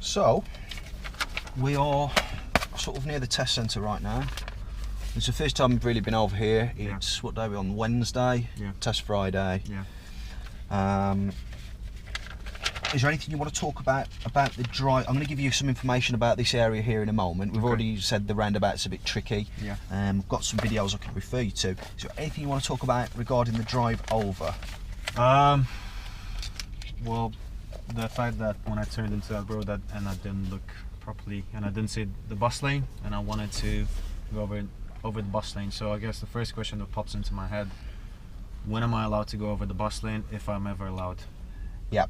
So, we are sort of near the test centre right now. It's the first time we've really been over here. It's what day are we on? Wednesday. Test Friday. Is there anything you want to talk about the drive? I'm going to give you some information about this area here in a moment. We've already said the roundabout's a bit tricky. We've got some videos I can refer you to. Is there anything you want to talk about regarding the drive over? Well, the fact that when I turned into that road and I didn't look properly and I didn't see the bus lane, and I wanted to go over the bus lane. So I guess the first question that pops into my head: when am I allowed to go over the bus lane, if I'm ever allowed? Yeah.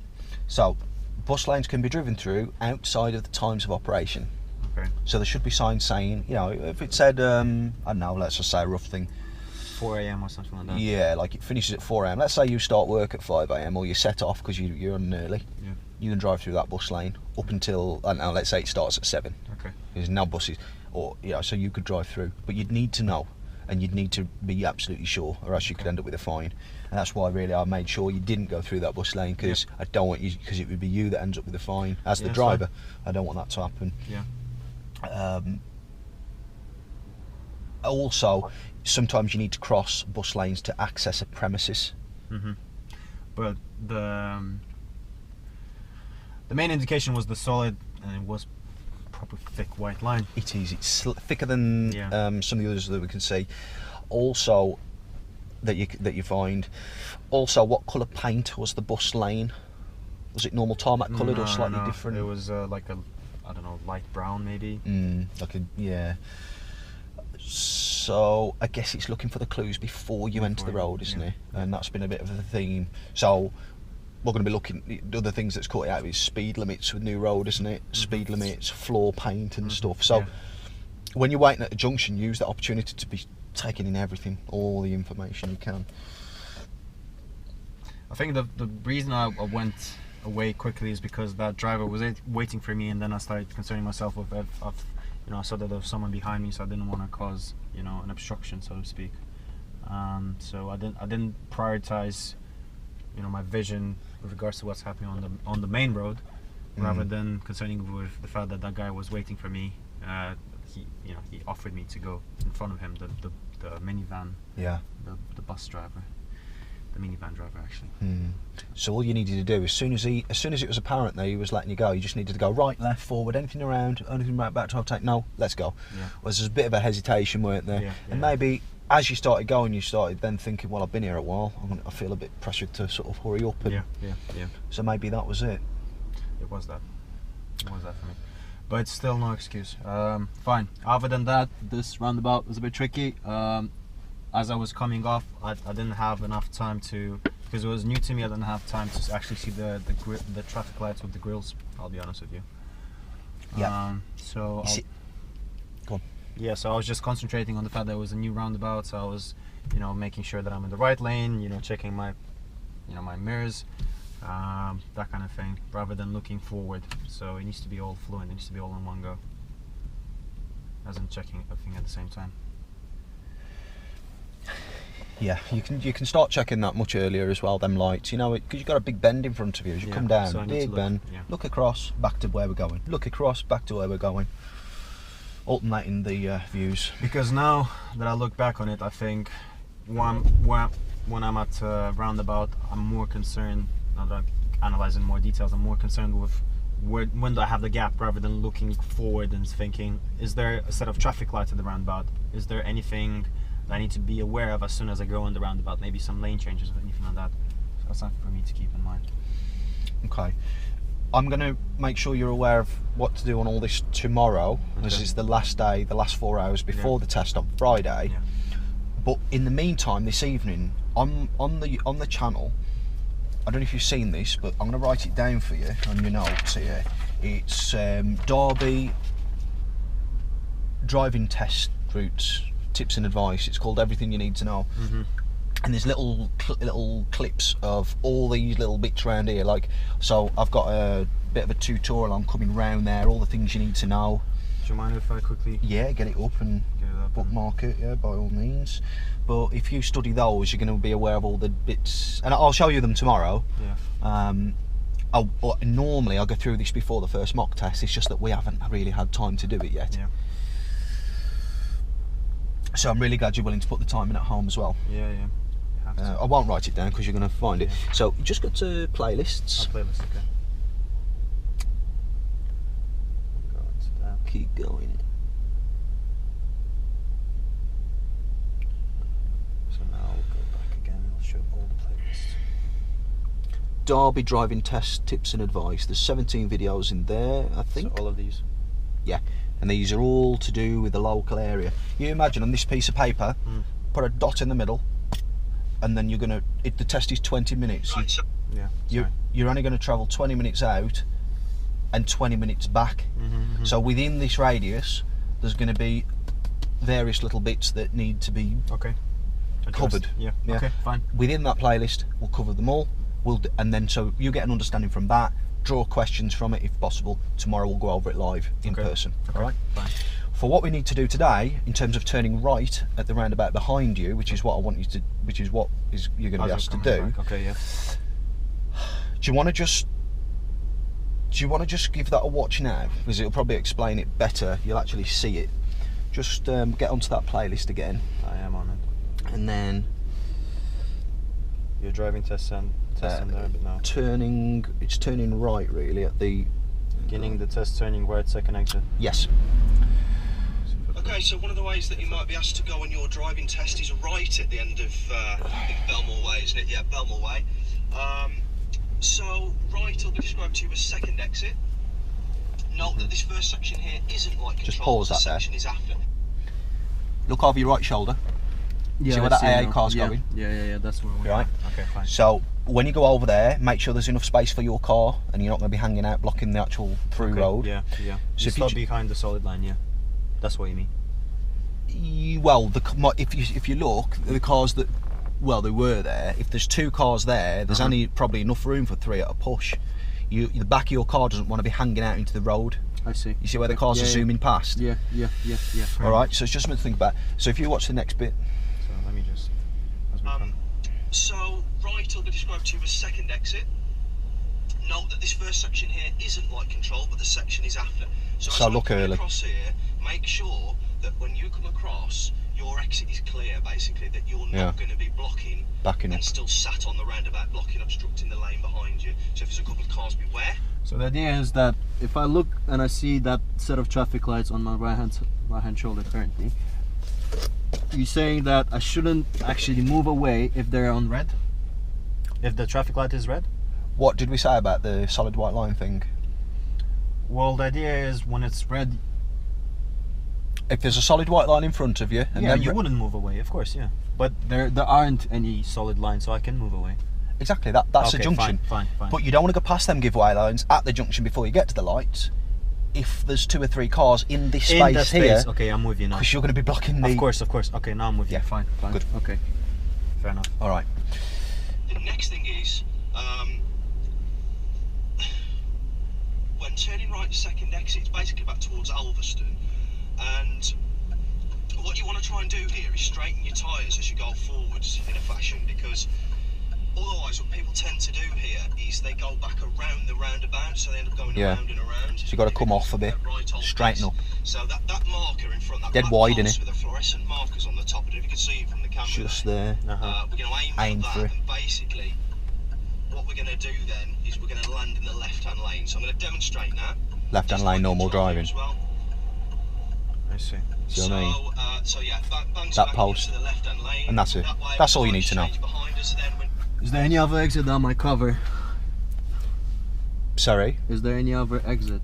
So, bus lanes can be driven through outside of the times of operation. Okay. So there should be signs saying, you know, if it said, I don't know, let's just say a rough thing. 4 AM or something like that. Yeah, like it finishes at 4 AM. Let's say you start work at 5 AM or you set off because you're on early. Yeah. You can drive through that bus lane up until, I don't know, let's say it starts at 7. Okay. There's no buses, or so you could drive through. But you'd need to know, and you'd need to be absolutely sure, or else you could end up with a fine. And that's why really I made sure you didn't go through that bus lane, because I don't want you, because it would be you that ends up with a fine as the driver. I don't want that to happen. Also, sometimes you need to cross bus lanes to access a premises. But the main indication was the solid, and it was proper thick white line. It is. It's thicker than some of the others that we can see. Also, that you find. Also, what colour paint was the bus lane? Was it normal tarmac coloured or slightly different? It was like a, I don't know, light brown maybe. So I guess it's looking for the clues before you enter the road, isn't it? And that's been a bit of a theme. So we're going to be looking at other things that's caught out is speed limits with new road, isn't it? Speed limits, floor paint and stuff. So when you're waiting at a junction, use that opportunity to be taking in everything, all the information you can. I think the reason I went away quickly is because that driver was waiting for me, and then I started concerning myself with you know, I saw that there was someone behind me, so I didn't want to cause, you know, an obstruction, so to speak. So I didn't prioritize, you know, my vision with regards to what's happening on the main road, rather than concerning with the fact that that guy was waiting for me. He offered me to go in front of him, the minivan, the bus driver, the minivan driver actually. So all you needed to do, as soon as it was apparent that he was letting you go, you just needed to go right, left, forward, anything around, anything right back to overtake. No, let's go. Whereas there's a bit of a hesitation, weren't there? And maybe as you started going, you started then thinking, well, I've been here a while, I feel a bit pressured to sort of hurry up. And so maybe that was it. It was that for me. But it's still no excuse. Fine. Other than that, this roundabout was a bit tricky. As I was coming off, I didn't have enough time to, because it was new to me, I didn't have time to actually see the traffic lights with the grills, I'll be honest with you. So I was just concentrating on the fact that it was a new roundabout, so I was, you know, making sure that I'm in the right lane, you know, checking my mirrors, that kind of thing, rather than looking forward. So it needs to be all fluent, it needs to be all in one go, as in checking everything at the same time. Yeah, you can start checking that much earlier as well, them lights, you know, because you've got a big bend in front of you as you come down, so big bend, look across, back to where we're going, look across, back to where we're going, alternating the views. Because now that I look back on it, I think when I'm at roundabout, I'm more concerned, now that I'm analysing more details, I'm more concerned with when do I have the gap, rather than looking forward and thinking, is there a set of traffic lights at the roundabout? Is there anything that I need to be aware of as soon as I go on the roundabout? Maybe some lane changes or anything like that. So that's something for me to keep in mind. Okay. I'm going to make sure you're aware of what to do on all this tomorrow, because it's the last day, the last 4 hours before the test on Friday. But in the meantime, this evening, on the channel, I don't know if you've seen this, but I'm going to write it down for you on your notes here. It's Derby driving test routes, tips and advice. It's called Everything You Need to Know. And there's little clips of all these little bits around here. Like, so I've got a bit of a tutorial on coming round there, all the things you need to know. Do you mind if I quickly get it up and bookmark it? Yeah, by all means. But if you study those, you're going to be aware of all the bits, and I'll show you them tomorrow. Normally I go through this before the first mock test. It's just that we haven't really had time to do it yet. Yeah. So I'm really glad you're willing to put the time in at home as well. Yeah, yeah. I won't write it down because you're going to find it. Yeah. So you just go to playlists. Playlist, okay. Go into that. Keep going. So now I'll go back again. I'll show all the playlists. Derby driving test tips and advice. There's 17 videos in there, I think. So all of these. Yeah, and these are all to do with the local area. You imagine on this piece of paper, put a dot in the middle, and then you're gonna. The test is 20 minutes. Right, so, yeah. You're only going to travel 20 minutes out and 20 minutes back. So within this radius, there's going to be various little bits that need to be covered. Yeah. Okay, fine. Within that playlist, we'll cover them all. And then so you get an understanding from that. Draw questions from it if possible. Tomorrow we'll go over it live in person. Okay, all right. Fine. For what we need to do today, in terms of turning right at the roundabout behind you, which is what I want you to, which is what you're going to be asked to do. Back. Okay, yeah. Do you want to just give that a watch now? Because it'll probably explain it better. You'll actually see it. Just get onto that playlist again. I am on it. And then your driving test and there, but now it's turning right really at the beginning the test, turning right, second exit. Yes. Okay, so one of the ways that you might be asked to go on your driving test is right at the end of Belmore Way, isn't it? Yeah, Belmore Way. So right will be described to you as second exit. Note that this first section here isn't like control. Just pause that section is after. Look over your right shoulder. Yeah, see where that AA car's going? Yeah, that's where we're right. Okay, fine. So when you go over there, make sure there's enough space for your car and you're not going to be hanging out blocking the actual through road. Yeah. So So if you behind the solid line, yeah. That's what you mean. Well, if you look, the cars that, well, they were there. If there's two cars there, there's only probably enough room for three at a push. The back of your car doesn't want to be hanging out into the road. I see. You see where the cars are zooming past? Yeah. All right, so it's just something to think about. So if you watch the next bit. So let me just. So right will be described to you as second exit. Note that this first section here isn't light control, but the section is after. So look early. Across here, make sure that when you come across, your exit is clear. Basically, that you're not going to be backing up, still sat on the roundabout, obstructing the lane behind you. So if there's a couple of cars, beware. So the idea is that if I look and I see that set of traffic lights on my right hand shoulder currently, you're saying that I shouldn't actually move away if they're on red? If the traffic light is red? What did we say about the solid white line thing? Well, the idea is when it's red. If there's a solid white line in front of you, and yeah, then you wouldn't move away, of course, yeah. But there aren't any solid lines, so I can move away. Exactly, that's okay, a junction. Fine. But you don't want to go past them giveaway lines at the junction before you get to the lights. If there's two or three cars in this space here, okay, I'm with you now. Because you're going to be blocking the. Of course. Okay, now I'm with you. Yeah, fine. Good. Okay, fair enough. All right. The next thing is, when turning right to second exit, it's basically back towards Alveston, and what you want to try and do here is straighten your tyres as you go forwards in a fashion, because otherwise what people tend to do here is they go back around the roundabout, so they end up going around and around. So you've got to come off a bit, straighten up. So that marker in front, that dead wide, innit? with the fluorescent markers on the top, I don't know if you can see it from the camera. Just there. We're going to aim for that, and basically what we're going to do then is we're going to land in the left-hand lane. So I'm going to demonstrate now. Left-hand lane, normal driving. Well. I see. See what I mean? So yeah, that post, into the left-hand lane, and that's it. That's all you need to know. Is there any other exit on my cover? Sorry? Is there any other exit?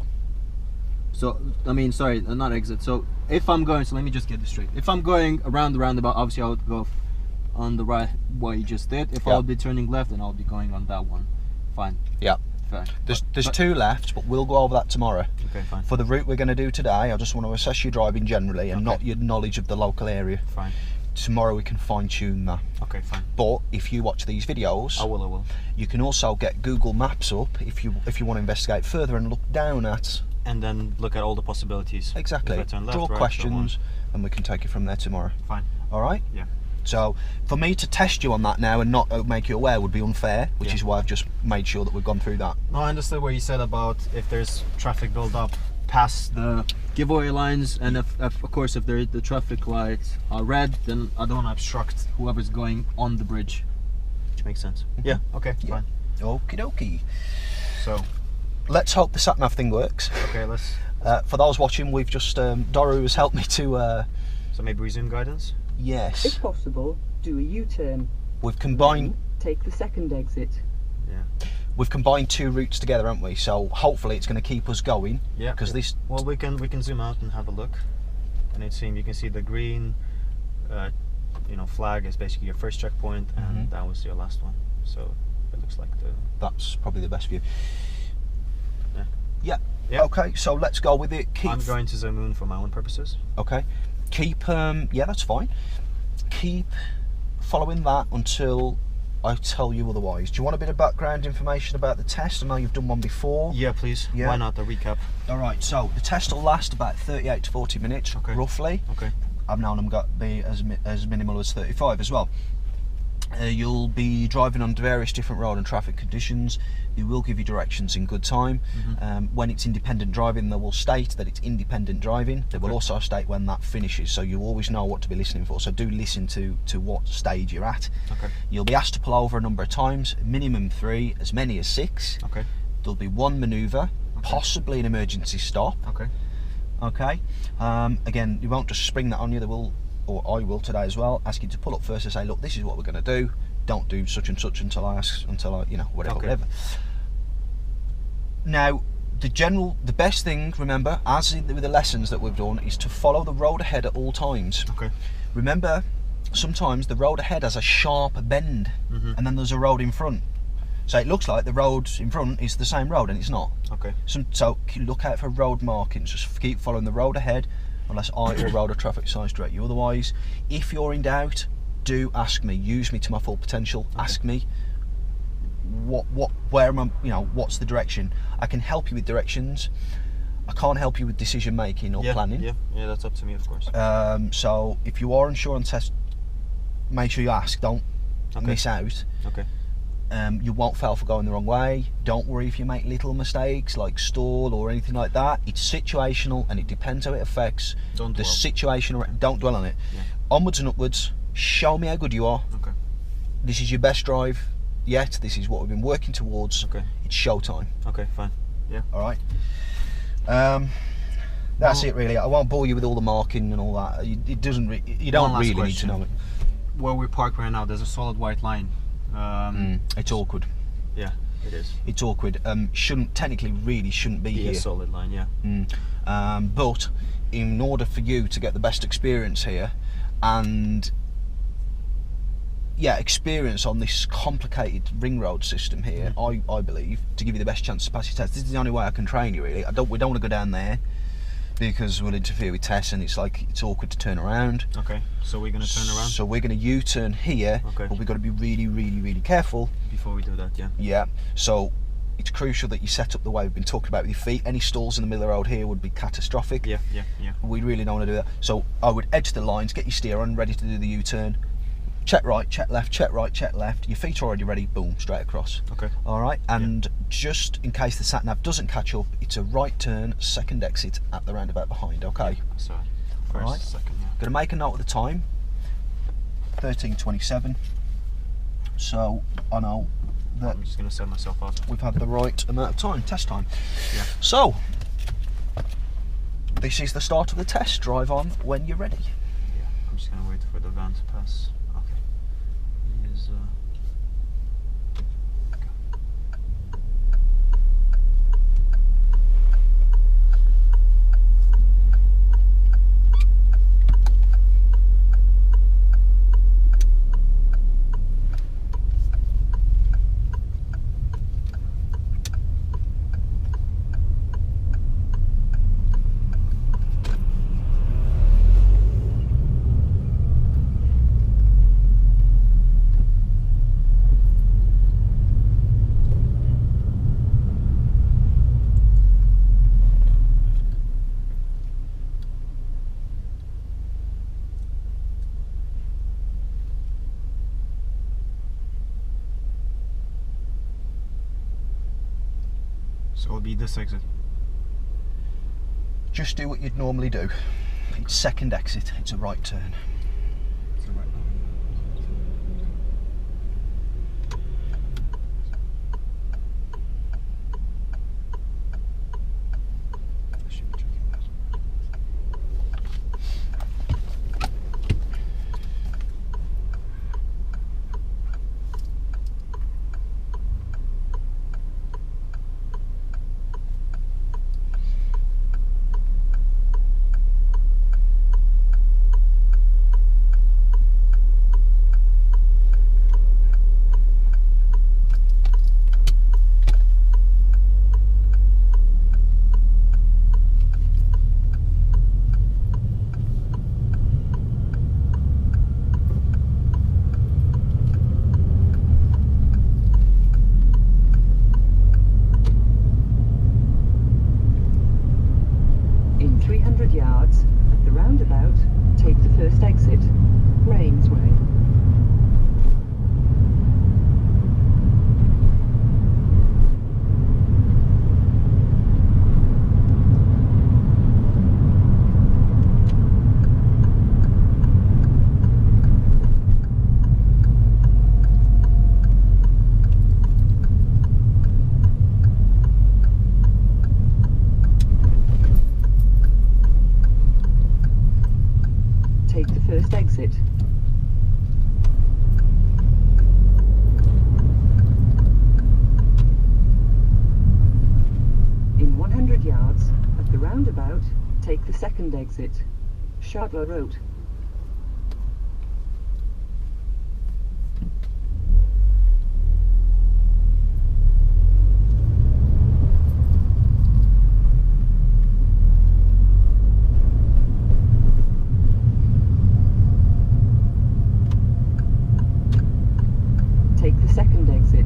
So, I mean, sorry, not exit. So, if I'm going, so let me just get this straight. If I'm going around the roundabout, obviously I would go on the right, what you just did. If I'll be turning left, then I'll be going on that one. Fine. Yeah. Fair. There's two left, but we'll go over that tomorrow. Okay, fine. For the route we're going to do today, I just want to assess your driving generally and not your knowledge of the local area. Fine. Tomorrow we can fine-tune that. Okay, fine. But if you watch these videos, I will. You can also get Google Maps up if you want to investigate further and look down at. And then look at all the possibilities. Exactly. If I turn left, draw right, questions, and we can take it from there tomorrow. Fine. All right. Yeah. So for me to test you on that now and not make you aware would be unfair, which is why I've just made sure that we've gone through that. No, I understood what you said about if there's traffic build up past the giveaway lines, and if of course if the traffic lights are red, then I don't want to obstruct whoever's going on the bridge, which makes sense. Yeah, okay, fine. Okie dokie. So let's hope the sat-nav thing works. okay, let's for those watching, we've just Doru has helped me to so maybe resume guidance. yes, If possible, do a U-turn. we've combined Take the second exit. Yeah. we've combined two routes together, haven't we? So hopefully it's going to keep us going. Yeah. Because this. Well, we can zoom out and have a look, and it seems you can see the green, flag is basically your first checkpoint, and that was your last one. So it looks like That's probably the best view. Yeah. Yeah. Okay, so let's go with it. Keep. I'm going to zoom in for my own purposes. Okay. Keep. Yeah, that's fine. Keep following that until I tell you otherwise. Do you want a bit of background information about the test? I know you've done one before. Yeah, please. Yeah. Why not a recap? All right. So the test will last about 38 to 40 minutes, roughly. Okay. I've known them got be as minimal as 35 as well. You'll be driving under various different road and traffic conditions. They will give you directions in good time. When it's independent driving, they will state that it's independent driving. They will also state when that finishes, so you always know what to be listening for. So do listen to what stage you're at. Okay. You'll be asked to pull over a number of times, minimum 3, as many as 6. Okay. There'll be one manoeuvre, possibly an emergency stop. Okay. Okay. Again, you won't just spring that on you. They will, or I will today as well, ask you to pull up first and say, look, this is what we're going to do. Don't do such and such until I, whatever. Now, the best thing, remember, as with the lessons that we've done, is to follow the road ahead at all times. Okay. Remember, sometimes the road ahead has a sharp bend, and then there's a road in front. So it looks like the road in front is the same road, and it's not. Okay. So look out for road markings. Just keep following the road ahead, unless I or road or traffic signs direct you. Otherwise, if you're in doubt, do ask me. Use me to my full potential. Okay. Ask me where am I? What's the direction? I can help you with directions. I can't help you with decision making or planning. Yeah, that's up to me, of course. So if you are unsure on test, make sure you ask. Don't miss out. Okay. You won't fail for going the wrong way. Don't worry if you make little mistakes like stall or anything like that. It's situational and it depends how it affects the situation. Don't dwell on it. Yeah. Onwards and upwards. Show me how good you are. Okay. This is your best drive yet. This is what we've been working towards. Okay. It's showtime. Okay, fine. Yeah. All right. That's it really. I won't bore you with all the marking and all that. It doesn't. You don't really need to know it. Where we park right now, there's a solid white line. It's awkward. Yeah, it is. It's awkward. Shouldn't be here. A solid line, yeah. But in order for you to get the best experience here, and experience on this complicated ring road system here, I believe, to give you the best chance to pass your test. This is the only way I can train you really. We don't want to go down there because we'll interfere with tests and it's awkward to turn around. Okay, so we're going to turn around? So we're going to U-turn here, but we've got to be really, really, really careful. Before we do that, yeah. Yeah, so it's crucial that you set up the way we've been talking about with your feet. Any stalls in the middle of the road here would be catastrophic. Yeah. We really don't want to do that. So I would edge the lines, get your steer on, ready to do the U-turn. Check right, check left, check right, check left. Your feet are already ready, boom, straight across. Okay. All right, and just in case the sat-nav doesn't catch up, it's a right turn, second exit at the roundabout behind, okay? Yeah, so first, all right. Second, yeah. Gonna make a note of the time, 13:27. So I know that I'm just gonna set myself up. we've had the right amount of time, test time. Yeah. So, this is the start of the test. Drive on when you're ready. Yeah, I'm just gonna wait for the van to pass. Okay. Here's, So it'll be this exit. Just do what you'd normally do. It's second exit, it's a right turn. It's the right one. I should be checking that. In 300 yards, at the roundabout, take the first exit. Rains Way. Take the first exit. In 100 yards, at the roundabout, take the second exit. Shardler Road. Take the second exit.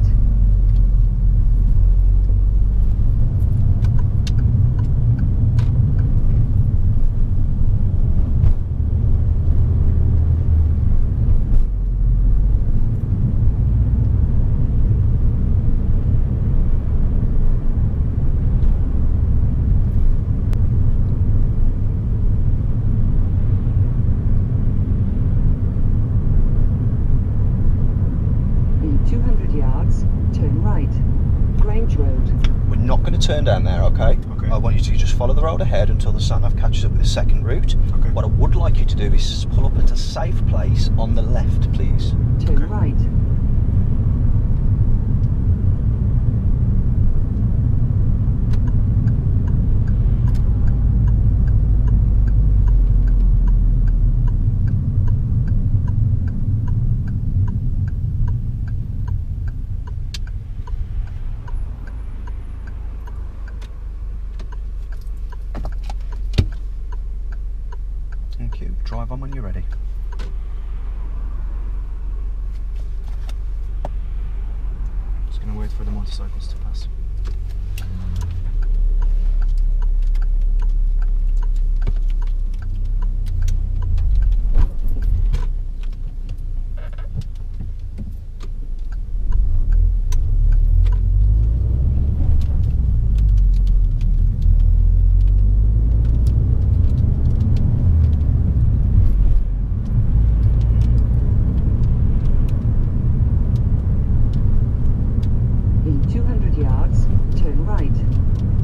In 200 yards, turn right. Grange Road. We're not going to turn down there, okay? Okay. I want you to just follow the road ahead until the sat-nav catches up with the second route. Okay. What I would like you to do is pull up at a safe place on the left, please. Turn Okay. right. Thank you. Drive on when you're ready. Just gonna wait for the motorcycles to pass. In 200 yards, turn right.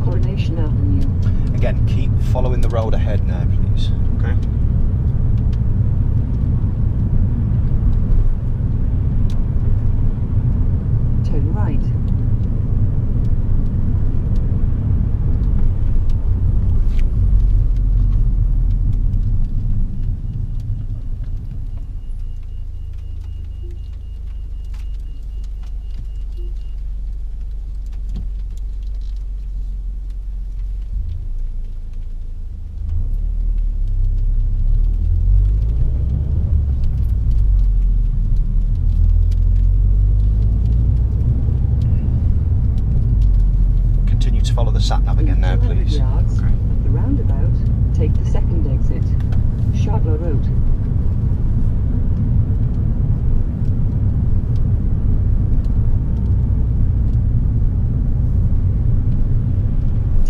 Coronation Avenue. Again, keep following the road ahead now, please. Okay. Turn right. Continue to follow the sat-nav again now, 200 please. yards, Okay. at the roundabout, take the second exit. Shardler Road.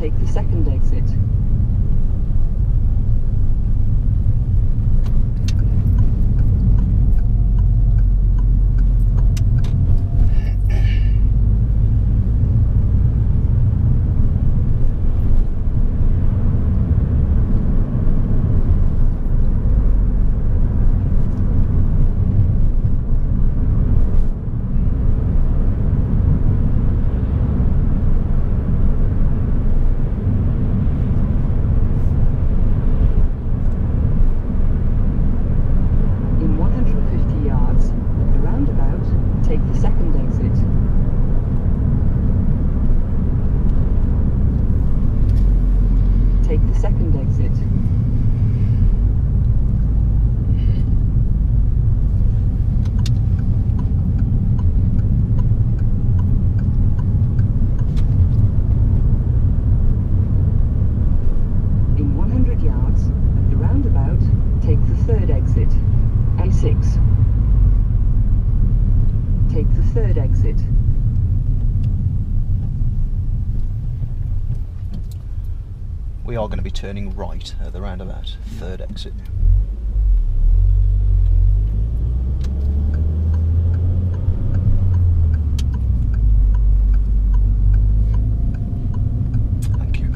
take the second exit. We are going to be turning right at the roundabout, third exit. Thank you.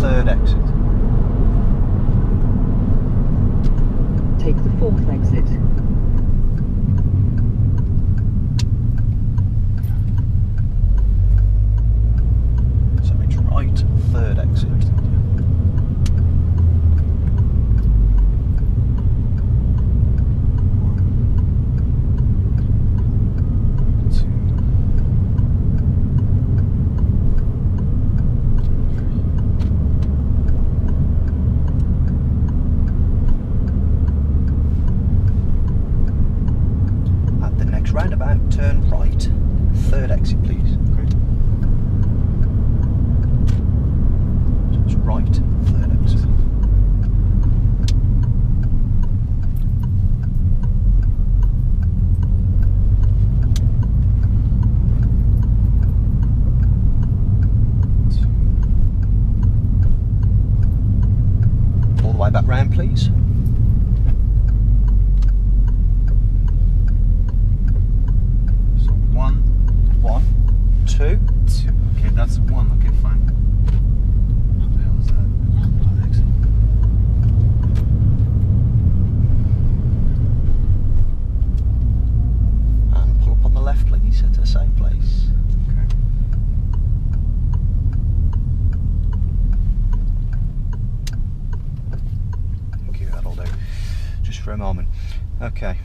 third exit. Take the fourth exit. So it's right, third exit. Roundabout, turn right, third exit please. Okay. So it's right, third exit. All the way back round please. Two. Okay, that's one. Okay, fine. What the hell is that? And pull up on the left, please, to the same place. Okay. Thank you, that'll do. Just for a moment. Okay.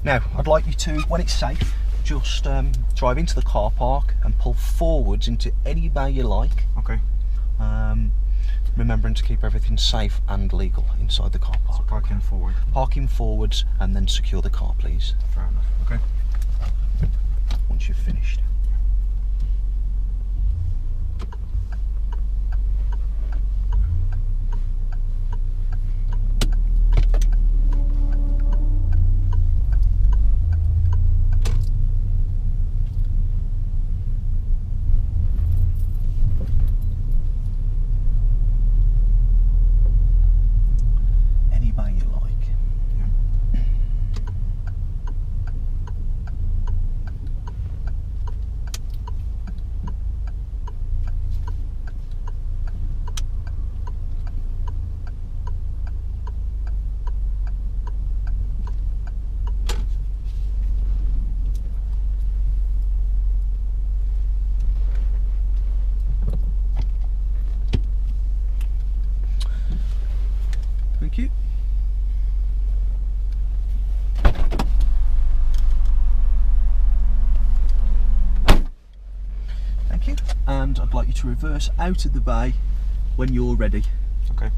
Now, I'd like you to, when it's safe, just drive into the car park and pull forwards into any bay you like. Okay. Remembering to keep everything safe and legal inside the car park. So parking forward. Parking forwards and then secure the car, please, Fair enough. Okay. once you've finished. Any bay you like. Thank you. Thank you. And I'd like you to reverse out of the bay when you're ready. Okay.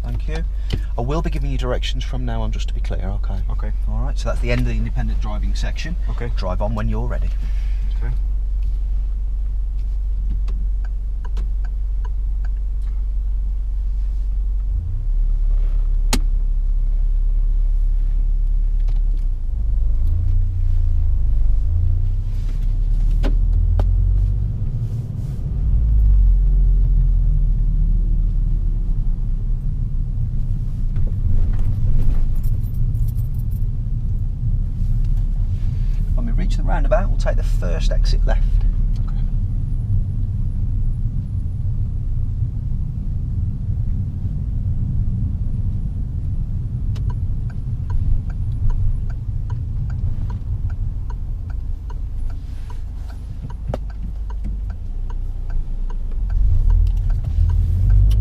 Thank you. I will be giving you directions from now on, just to be clear, okay? Okay. Alright, so that's the end of the independent driving section. Okay. Drive on when you're ready. Okay. When we reach the roundabout, we'll take the first exit left. Okay.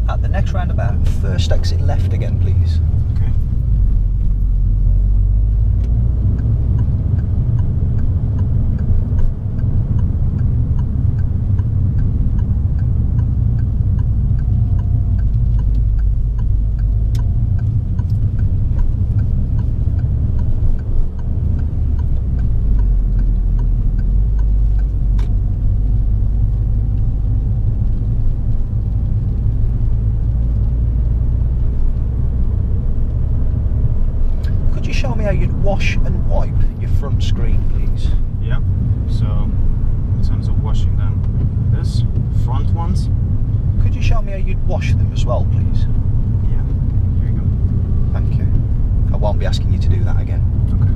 At the next roundabout, first exit left again, please. Okay. wash and wipe your front screen, please? Yep. So, in terms of washing them, this front ones. Could you show me how you'd wash them as well, please? Yeah. Here you go. Thank you. I won't be asking you to do that again. Okay.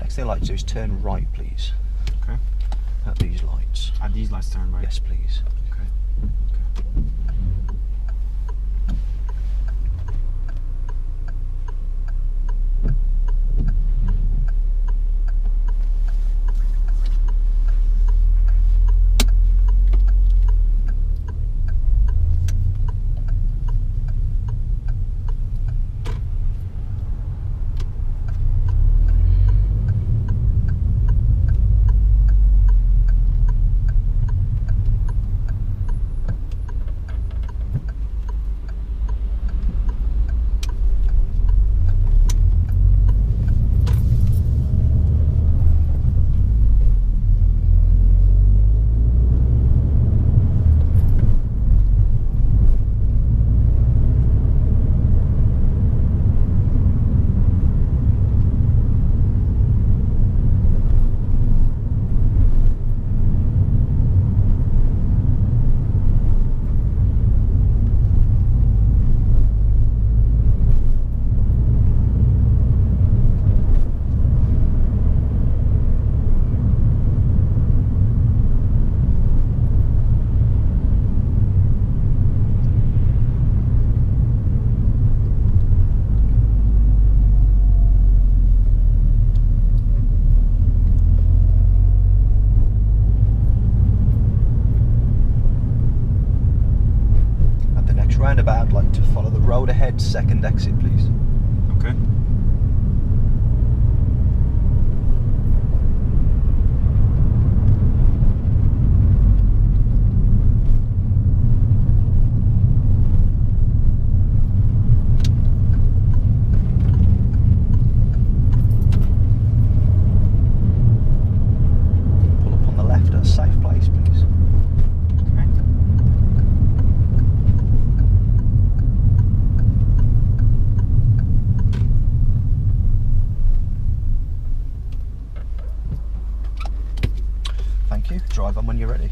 Next thing I'd like to do is turn right, please. Okay. At these lights. At these lights turn right. Yes, please. Okay. Roundabout, I'd like to follow the road ahead, second exit, please. Okay. Pull up on the left at a safe place, please. Okay. Thank you. Drive on when you're ready.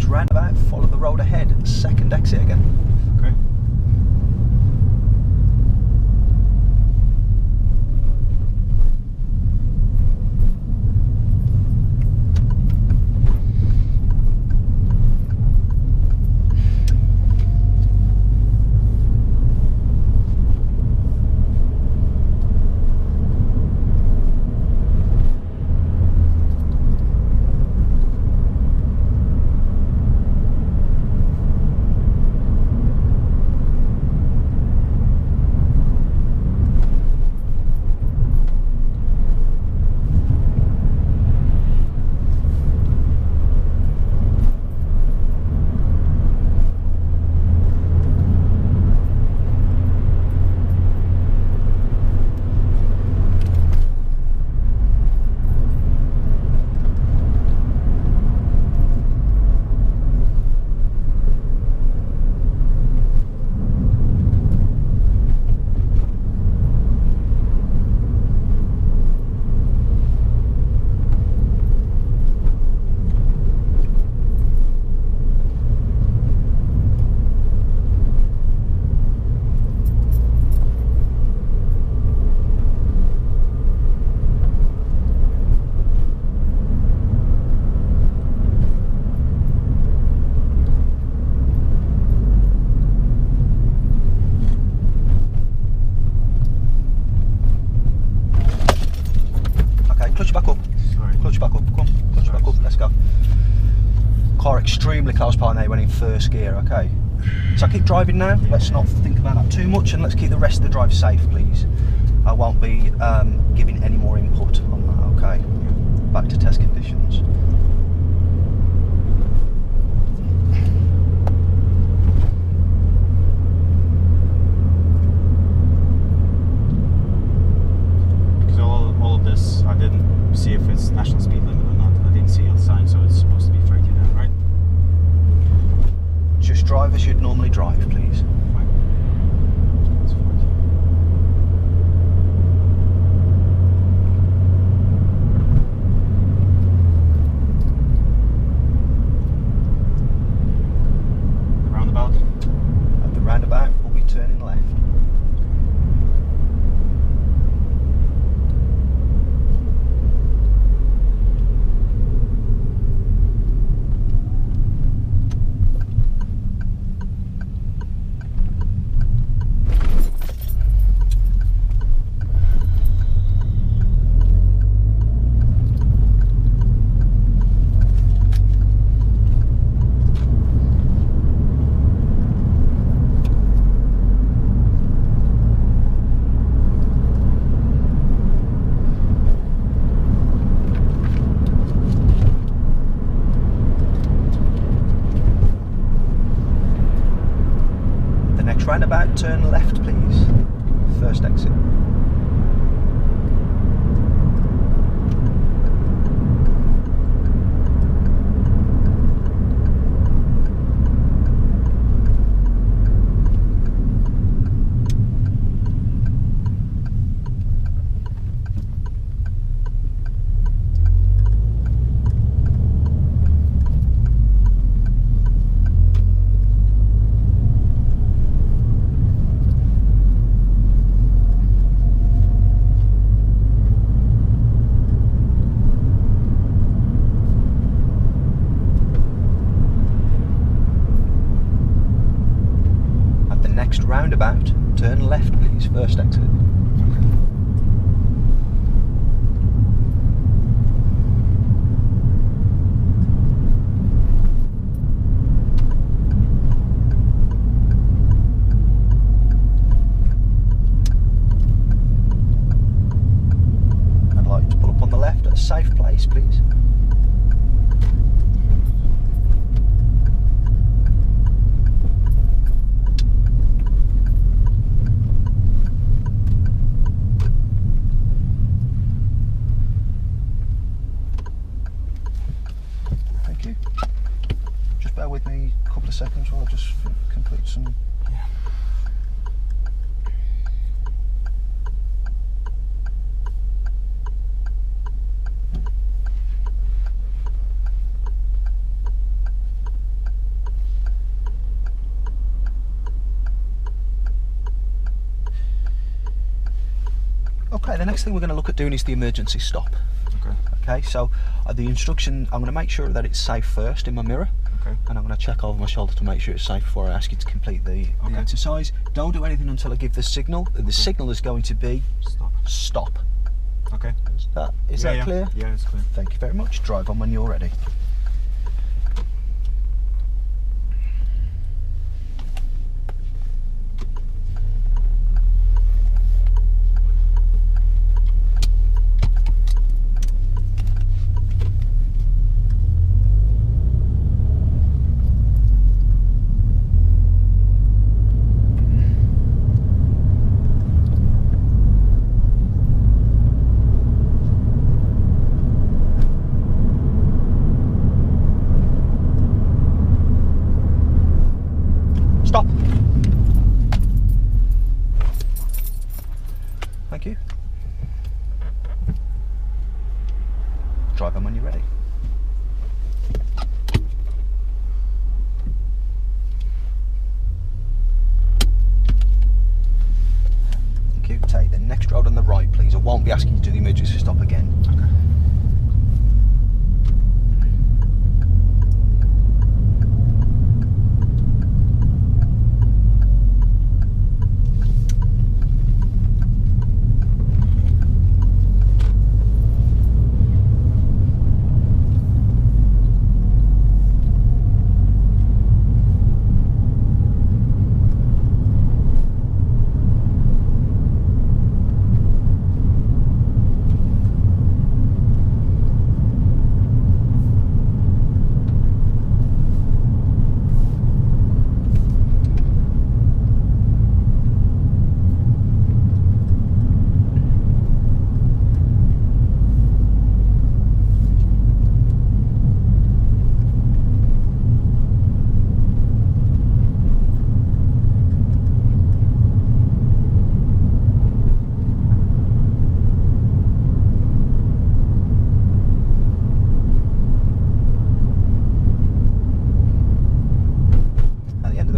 Roundabout, follow the road ahead, second exit again. Okay. extremely close by now when in first gear, okay? So keep driving now, let's not think about that too much, and let's keep the rest of the drive safe, please. I won't be giving any more input on that, okay? Back to test conditions. Because all of this, I didn't see if it's national speed limit or not. I didn't see a sign, so it's supposed to be 30 then, right? Just drive as you'd normally drive, please. Fine. It's 40. The roundabout. At the roundabout, we'll be turning left. Roundabout, turn left, please. First exit. Roundabout, turn left, please. First exit. I'd like you to pull up on the left at a safe place, please. Just bear with me a couple of seconds while I just complete some. Yeah. Okay, the next thing we're going to look at doing is the emergency stop. Okay. Okay, so the instruction, I'm going to make sure that it's safe first in my mirror. Okay. And I'm going to check over my shoulder to make sure it's safe before I ask you to complete the exercise. Don't do anything until I give the signal. The signal is going to be Stop. stop. Okay. Is that clear? Yeah, it's clear. Thank you very much. Drive on when you're ready. Stop. Thank you. Drive on when you're ready. Thank you. Take the next road on the right, please. I won't be asking you to do the emergency stop again. Okay.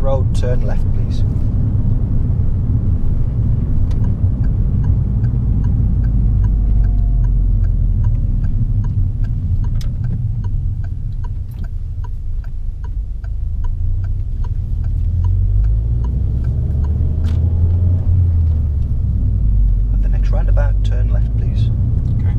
road, turn left, please. At the next roundabout, turn left, please. Okay.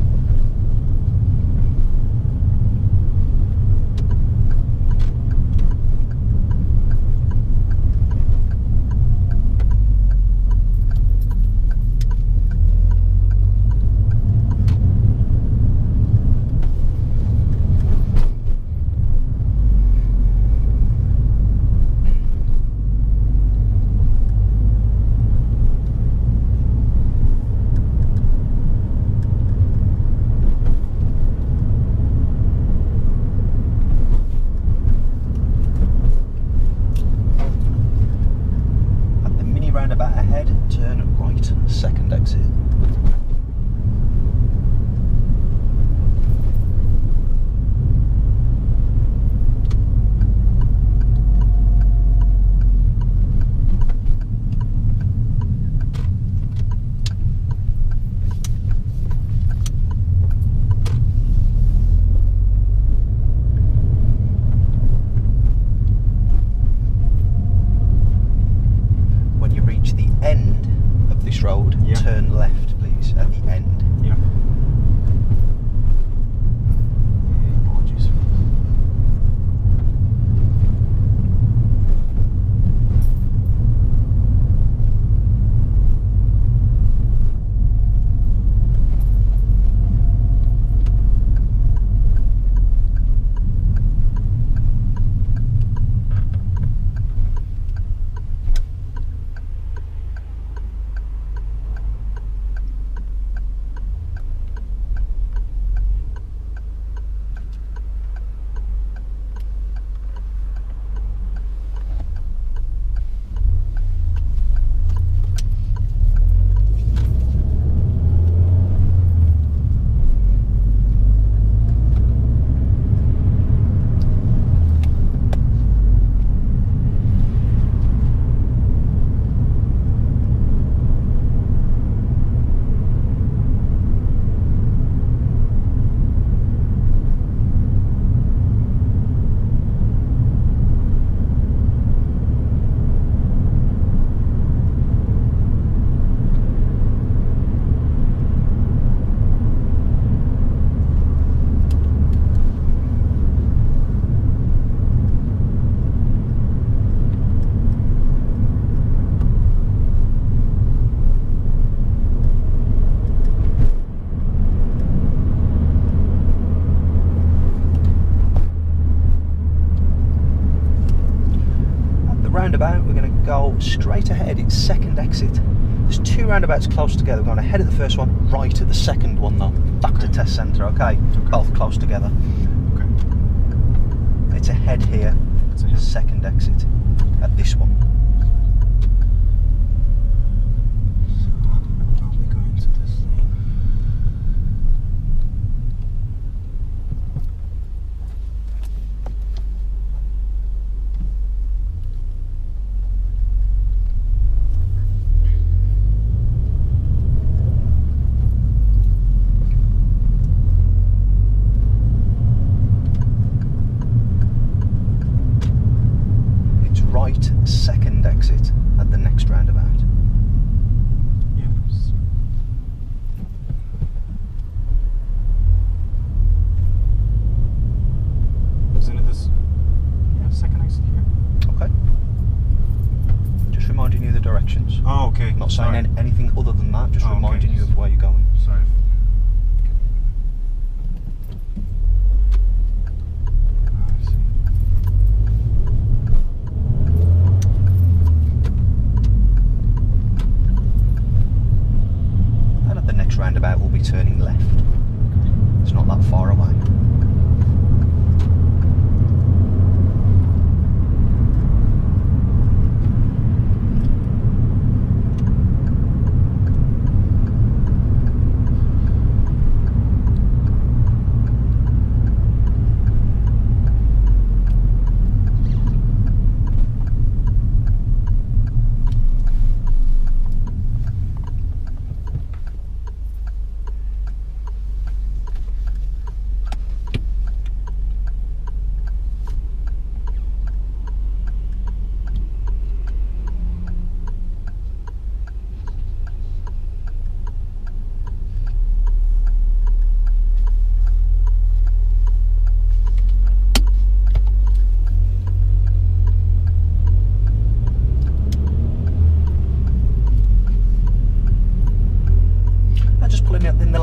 Roundabout ahead, turn right, second exit. When you reach the end of this road, Yeah. turn left, please, at the end. Yeah. Apologies. Roundabout, we're going to go straight ahead, it's second exit. There's two roundabouts close together. We're going ahead at the first one, right at the second one though. Back to test centre, okay? Both close together. Okay. It's ahead here, It's ahead. second exit at this one. So, I'll be going to this lane. It's right, second exit at the next roundabout. Yes. Isn't it this? Yeah, second exit here. Okay. Just reminding you of the directions. Oh, okay. Not saying Sorry. anything other than that, just Oh, okay. reminding you of where you're going. Sorry. I see. And at the next roundabout, we'll be turning left. It's not that far away.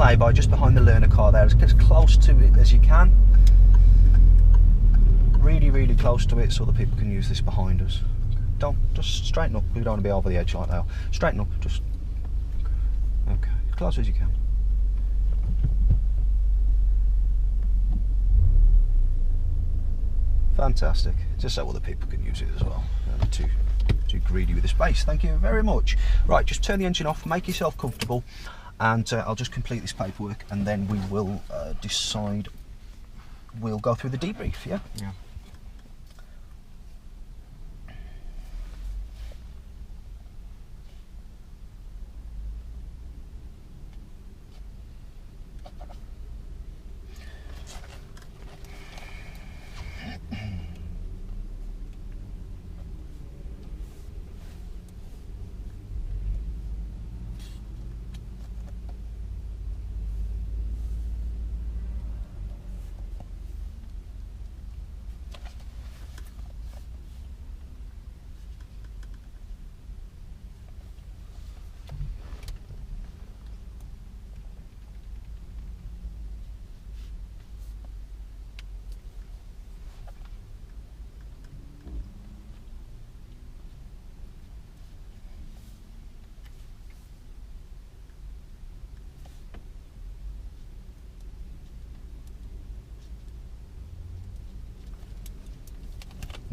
lay-by just behind the learner car there, as close to it as you can. Really, really close to it, so that people can use this behind us. Don't, just straighten up. We don't want to be over the edge like that. Straighten up, just. Okay, as close as you can. Fantastic. Just so other people can use it as well. Not too greedy with the space. Thank you very much. Right, just turn the engine off, make yourself comfortable, and I'll just complete this paperwork, and then we will decide. We'll go through the debrief. Yeah. Yeah.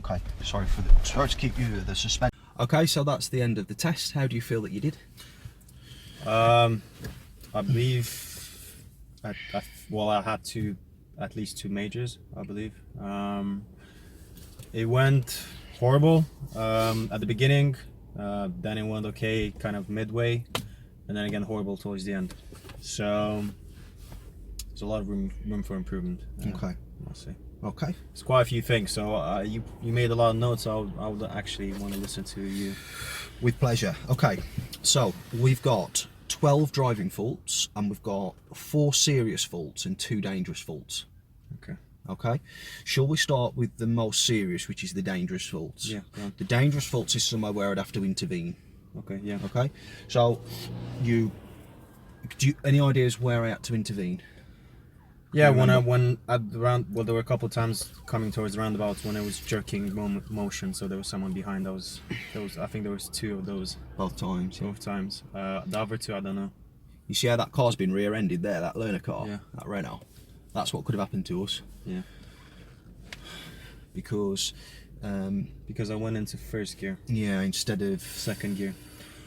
Okay, sorry to keep you the suspense. Okay, so that's the end of the test. How do you feel that you did? I believe I had at least two majors, I believe. It went horrible at the beginning, then it went okay kind of midway, and then again horrible towards the end. So there's a lot of room for improvement. Okay, I'll say. Okay, It's quite a few things, so you made a lot of notes. I would actually want to listen to you. with pleasure. Okay, so we've got 12 driving faults, and we've got 4 serious faults and 2 dangerous faults. Okay. Okay, shall we start with the most serious, which is the dangerous faults? Yeah, go on. The dangerous faults is somewhere where I'd have to intervene. Okay, yeah. Okay, so any ideas where I had to intervene? Yeah, when at the round, well, there were a couple of times coming towards the roundabouts when I was jerking motion, so there was someone behind. Those I think there was 2 of those. Both times. Yeah. Both times. The other 2, I don't know. You see how that car's been rear-ended there, that learner car? Yeah. That Renault. That's what could have happened to us. Yeah. Because I went into first gear. yeah, instead of Second gear.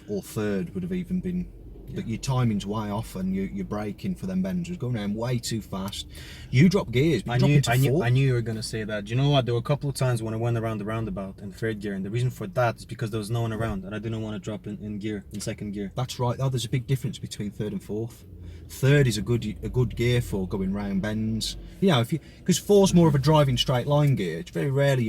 or third would have even been. But your timing's way off, and your braking for them bends was going around way too fast. You drop gears, but you drop into fourth. I knew you were gonna say that. Do you know what? There were a couple of times when I went around the roundabout in third gear, and the reason for that is because there was no one around, and I didn't want to drop in second gear. That's right. Though there's a big difference between third and fourth. Third is a good gear for going round bends. You know, because four's more of a driving straight line gear. It's very rarely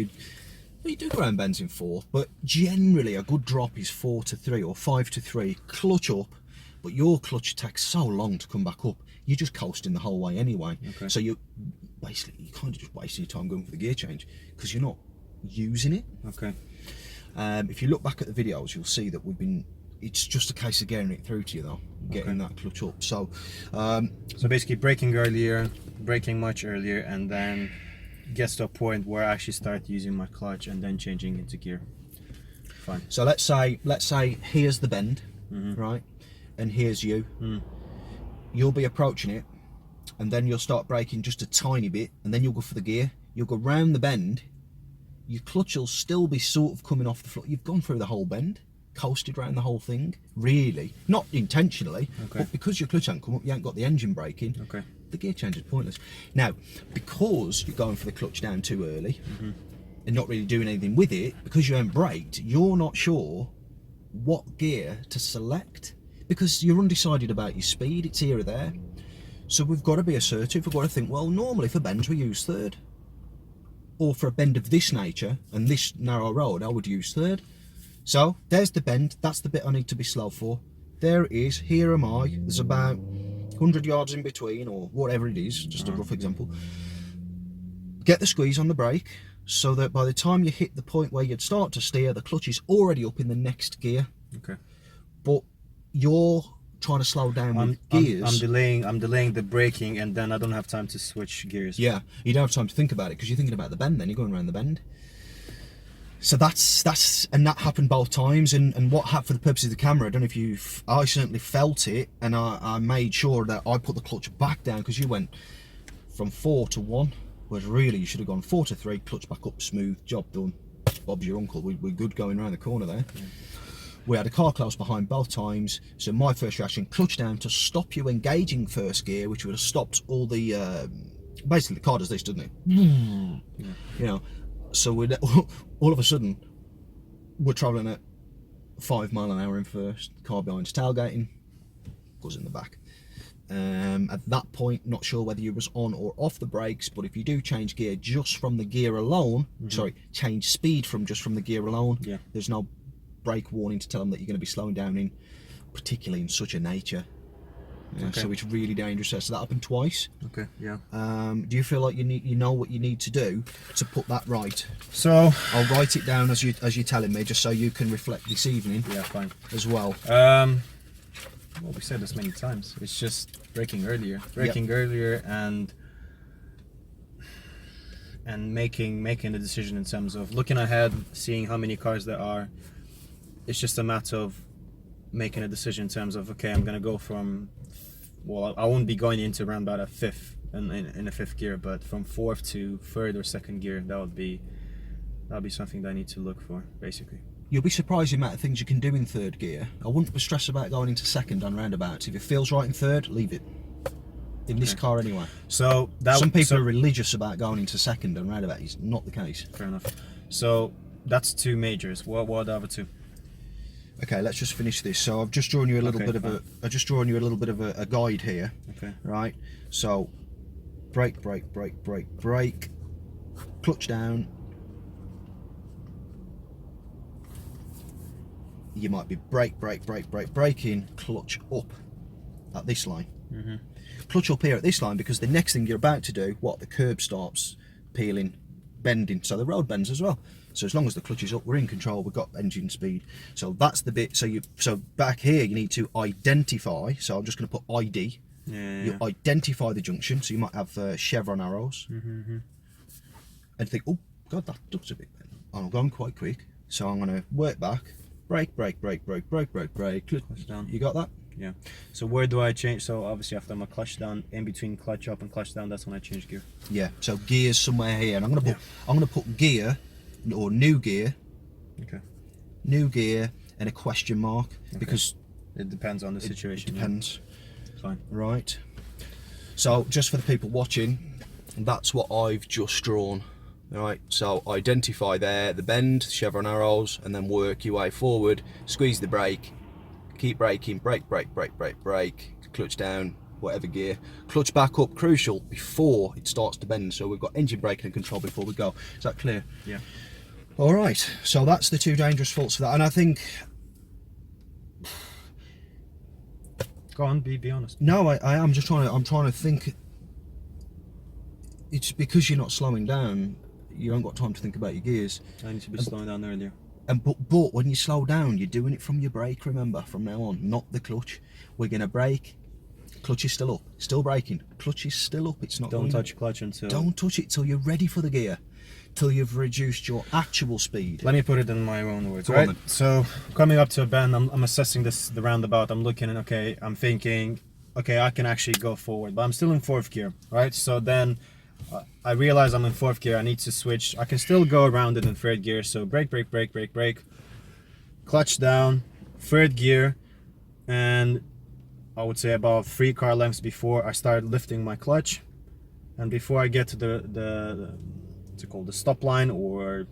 you do go round bends in fourth, but generally a good drop is 4 to 3 or 5 to 3. Clutch up. But your clutch takes so long to come back up, you're just coasting the whole way anyway. Okay. So you kind of just wasting your time going for the gear change because you're not using it. Okay. If you look back at the videos, you'll see that it's just a case of getting it through to you though, getting that clutch up. So basically braking earlier, braking much earlier, and then gets to a point where I actually start using my clutch and then changing into gear. Fine. So let's say here's the bend, right? And here's you. You'll be approaching it, and then you'll start braking just a tiny bit, and then you'll go for the gear. You'll go round the bend. Your clutch will still be sort of coming off the floor. You've gone through the whole bend, coasted around the whole thing. Really, not intentionally, but because your clutch hasn't come up, you haven't got the engine braking. Okay. The gear change is pointless. Now, because you're going for the clutch down too early and not really doing anything with it, because you haven't braked, you're not sure what gear to select. Because you're undecided about your speed, it's here or there. So we've got to be assertive, we've got to think, well, normally for bends we use third. Or for a bend of this nature and this narrow road, I would use third. So there's the bend, that's the bit I need to be slow for. There it is, here am I, there's about 100 yards in between, or whatever it is, just a rough example. Get the squeeze on the brake, so that by the time you hit the point where you'd start to steer, the clutch is already up in the next gear. Okay. But you're trying to slow down with gears. I'm delaying the braking, and then I don't have time to switch gears. Yeah, you don't have time to think about it because you're thinking about the bend. Then you're going around the bend. So and that happened both times. And what happened for the purpose of the camera, I don't know if I certainly felt it, and I made sure that I put the clutch back down because you went from 4 to 1, whereas really you should have gone 4 to 3, clutch back up, smooth, job done. Bob's your uncle. We're good going around the corner there. Yeah. We had a car close behind both times, so my first reaction, clutch down to stop you engaging first gear, which would have stopped all the basically the car does this, doesn't it? Yeah. You know. So all of a sudden, we're travelling at 5 miles an hour in first, car behind's tailgating, goes in the back. At that point, not sure whether you was on or off the brakes, but if you do change gear just from the gear alone, change speed from just from the gear alone, there's no brake warning to tell them that you're going to be slowing down particularly in such a nature. So it's really dangerous. So that happened twice. Okay. Yeah. Do you feel like you know what you need to do to put that right? So I'll write it down as you're telling me, just so you can reflect this evening. Yeah, fine. As well. Well, we said this many times. It's just braking earlier, and making the decision in terms of looking ahead, seeing how many cars there are. It's just a matter of making a decision in terms of, okay, I'm gonna go from, well, I won't be going into around about a fifth in a fifth gear, but from fourth to third or second gear, that'll be something that I need to look for, basically. You'll be surprised the amount of things you can do in third gear. I wouldn't be stressed about going into second on roundabouts. If it feels right in third, leave it. In this car anyway. So some people are religious about going into second on roundabout. It's not the case. Fair enough. So that's 2 majors. What are the other 2? Okay, let's just finish this. So I've just drawn you a little bit of a guide here. Okay. Right. So brake, brake, brake, brake, brake, clutch down. You might be brake, brake, brake, brake, braking, clutch up at this line. Clutch up here at this line, because the next thing you're about to do, the curb stops, peeling, bending, so the road bends as well. So as long as the clutch is up, we're in control, we've got engine speed. So that's the bit. So back here you need to identify. So I'm just going to put ID. You identify the junction. So you might have chevron arrows, and think, oh god, that looks a bit bent. I'm going quite quick, so I'm going to work back. Brake, brake, brake, brake, brake, brake, brake. Clutch down. You got that? Yeah. So where do I change? So obviously after my clutch down, in between clutch up and clutch down, that's when I change gear. Yeah. So gears somewhere here, and I'm gonna put gear or new gear. Okay. New gear and a question mark, because it depends on the situation. It depends. Yeah. Fine. Right. So just for the people watching, that's what I've just drawn. Right, so identify there the bend, chevron arrows, and then work your way forward. Squeeze the brake, keep braking, brake, brake, brake, brake, brake, clutch down, whatever gear, clutch back up, crucial, before it starts to bend. So we've got engine braking and control before we go. Is that clear? Yeah. All right, so that's the 2 dangerous faults for that, and I think. Go on, be honest. No, I am just trying to think. It's because you're not slowing down. You haven't got time to think about your gears. I need to be slowing down earlier. But when you slow down, you're doing it from your brake, remember, from now on, not the clutch. We're going to brake, clutch is still up, still braking, clutch is still up, it's not Don't touch clutch until... Don't touch it till you're ready for the gear, till you've reduced your actual speed. Let me put it in my own words, right? So, coming up to a bend, I'm assessing the roundabout, I'm looking and I'm thinking, okay, I can actually go forward, but I'm still in 4th gear, right? So then... I realize I'm in 4th gear, I need to switch. I can still go around it in 3rd gear, so brake, brake, brake, brake, brake, clutch down, 3rd gear, and I would say about 3 car lengths before I start lifting my clutch, and before I get to what's it called, the stop line, or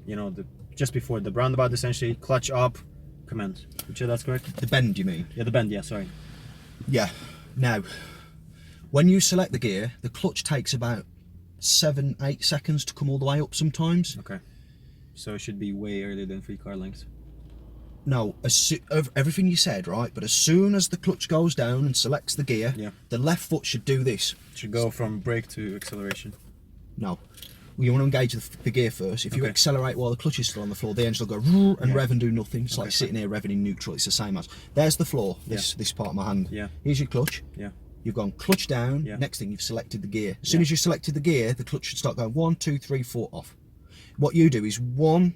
just before the roundabout, essentially, clutch up, commence. Which that's correct? The bend, you mean? Yeah, the bend, yeah, sorry. Yeah. Now, when you select the gear, the clutch takes about 7-8 seconds to come all the way up sometimes. Okay. So it should be way earlier than 3 car lengths. No, everything you said, right? But as soon as the clutch goes down and selects the gear, the left foot should do this. Should go from brake to acceleration. No. you want to engage the gear first. If you accelerate while the clutch is still on the floor, the engine will go and rev and do nothing. It's like sitting here revving in neutral. It's the same as. There's the floor, this part of my hand. Yeah. Here's your clutch. Yeah. You've gone clutch down. Yeah. Next thing, you've selected the gear. As soon as you selected the gear, the clutch should start going 1, 2, 3, 4 off. What you do is 1,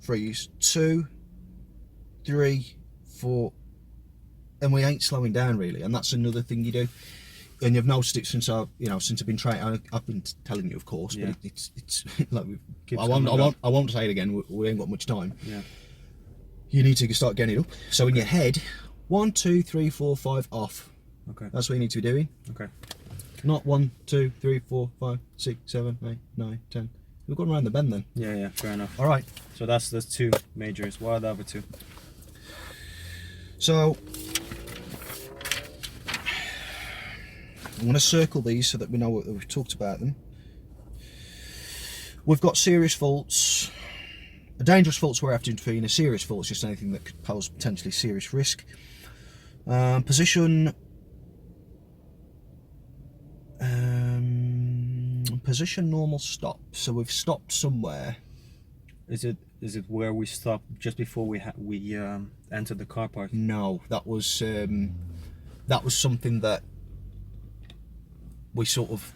freeze, 2, 3, 4, and we ain't slowing down really. And that's another thing you do. And you've noticed it since I've been training. I've been telling you, of course, but it's like I won't say it again. We ain't got much time. Yeah. You need to start getting it up. So in your head, 1, 2, 3, 4, 5 off. Okay. That's what you need to be doing. Okay. Not 1, 2, 3, 4, 5, 6, 7, 8, 9, 10. We've gone around the bend then. Yeah. Fair enough. All right. So that's 2 majors. What are the other 2? So I'm going to circle these so that we know what we've talked about them. We've got serious faults. A dangerous fault's where I have to intervene. A serious fault's just anything that could pose potentially serious risk. Position normal stop. So we've stopped somewhere. Is it where we stopped just before we entered the car park? No, that was something that we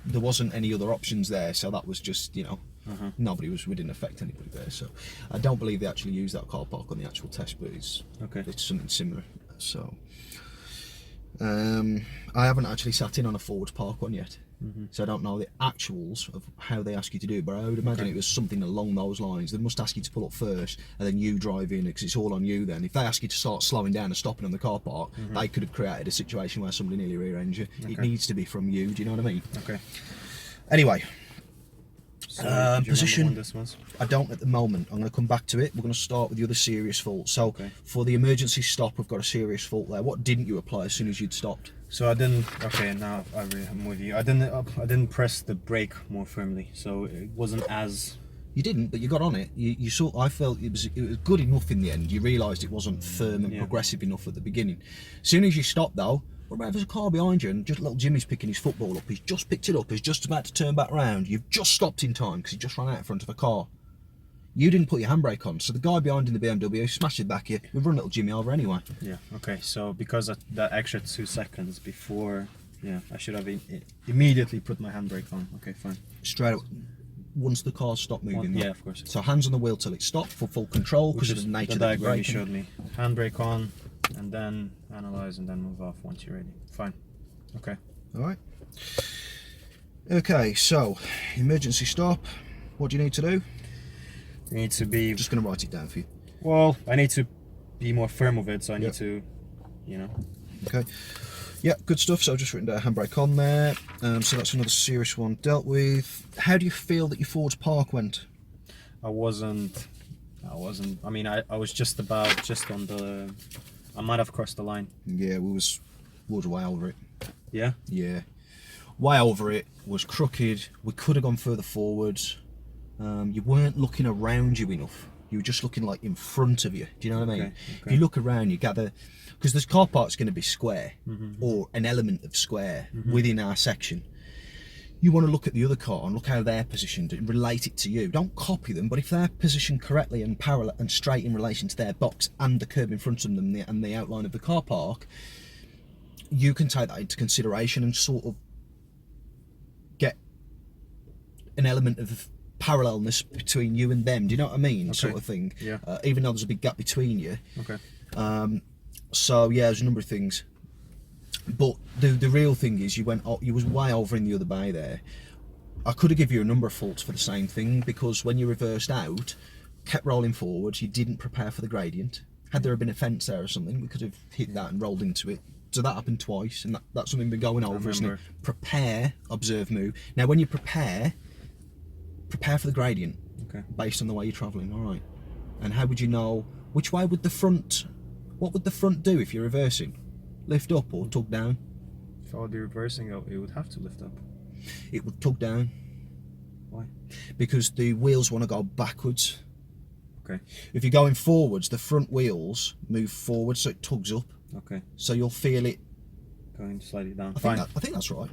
there wasn't any other options there, so that was just we didn't affect anybody there. So I don't believe they actually used that car park on the actual test, but it's something similar. So I haven't actually sat in on a forward park one yet. So I don't know the actuals of how they ask you to do it, but I would imagine it was something along those lines. They must ask you to pull up first and then you drive in, because it's all on you then. If they ask you to start slowing down and stopping on the car park, they could have created a situation where somebody nearly rear-ends you. It needs to be from you, do you know what I mean? Okay. Anyway, So, position, this was? I don't at the moment. I'm going to come back to it. We're going to start with the other serious fault. So for the emergency stop, we've got a serious fault there. What didn't you apply as soon as you'd stopped? So I didn't. Okay, now I'm with you. I didn't press the brake more firmly, so it wasn't as. You didn't, but you got on it. You saw. I felt it was good enough in the end. You realised it wasn't firm and progressive enough at the beginning. As soon as you stopped, though, what about if there's a car behind you and just little Jimmy's picking his football up? He's just picked it up. He's just about to turn back round. You've just stopped in time because he just ran out in front of a car. You didn't put your handbrake on, so the guy behind in the BMW smashed it back here. We've run little Jimmy over anyway. Yeah. Okay. So because of that extra 2 seconds before, I should have immediately put my handbrake on. Okay, fine. Straight up. Once the car stopped moving. Yeah, of course. So hands on the wheel till it stopped for full control because of the nature of the diagram you showed me. Handbrake on, and then analyze, and then move off once you're ready. Fine. Okay. All right. Okay. So emergency stop. What do you need to do? You need to be. I'm just going to write it down for you. Well, I need to be more firm with it, so I need to, Okay. Yeah, good stuff. So I've just written down handbrake on there. So that's another serious one dealt with. How do you feel that your forward park went? I wasn't. I mean, I was just on the. I might have crossed the line. Yeah, we was way over it. Yeah. Yeah, way over it. Was crooked. We could have gone further forwards. You weren't looking around you enough. You were just looking like in front of you. Do you know what I mean? Okay. If you look around, you gather, because this car park's going to be square or an element of square within our section. You want to look at the other car and look how they're positioned and relate it to you. Don't copy them, but if they're positioned correctly and parallel and straight in relation to their box and the curb in front of them and the outline of the car park, you can take that into consideration and sort of get an element of parallelness between you and them. Do you know what I mean? Sort of thing. Yeah. Even though there's a big gap between you. Okay. So yeah, there's a number of things. But the real thing is you was way over in the other bay there. I could have given you a number of faults for the same thing, because when you reversed out, kept rolling forwards, you didn't prepare for the gradient. Had there been a fence there or something, we could have hit that and rolled into it. So that happened twice, and that's something we've been going over, isn't it? Prepare, observe, move. Now when you prepare for the gradient, based on the way you're travelling, all right? And how would you know, which way would what would the front do if you're reversing? Lift up or tug down? If I would be reversing, it would have to lift up. It would tug down. Why? Because the wheels want to go backwards. Okay. If you're going forwards, the front wheels move forward, so it tugs up. Okay. So you'll feel it going slightly down. I think that's right.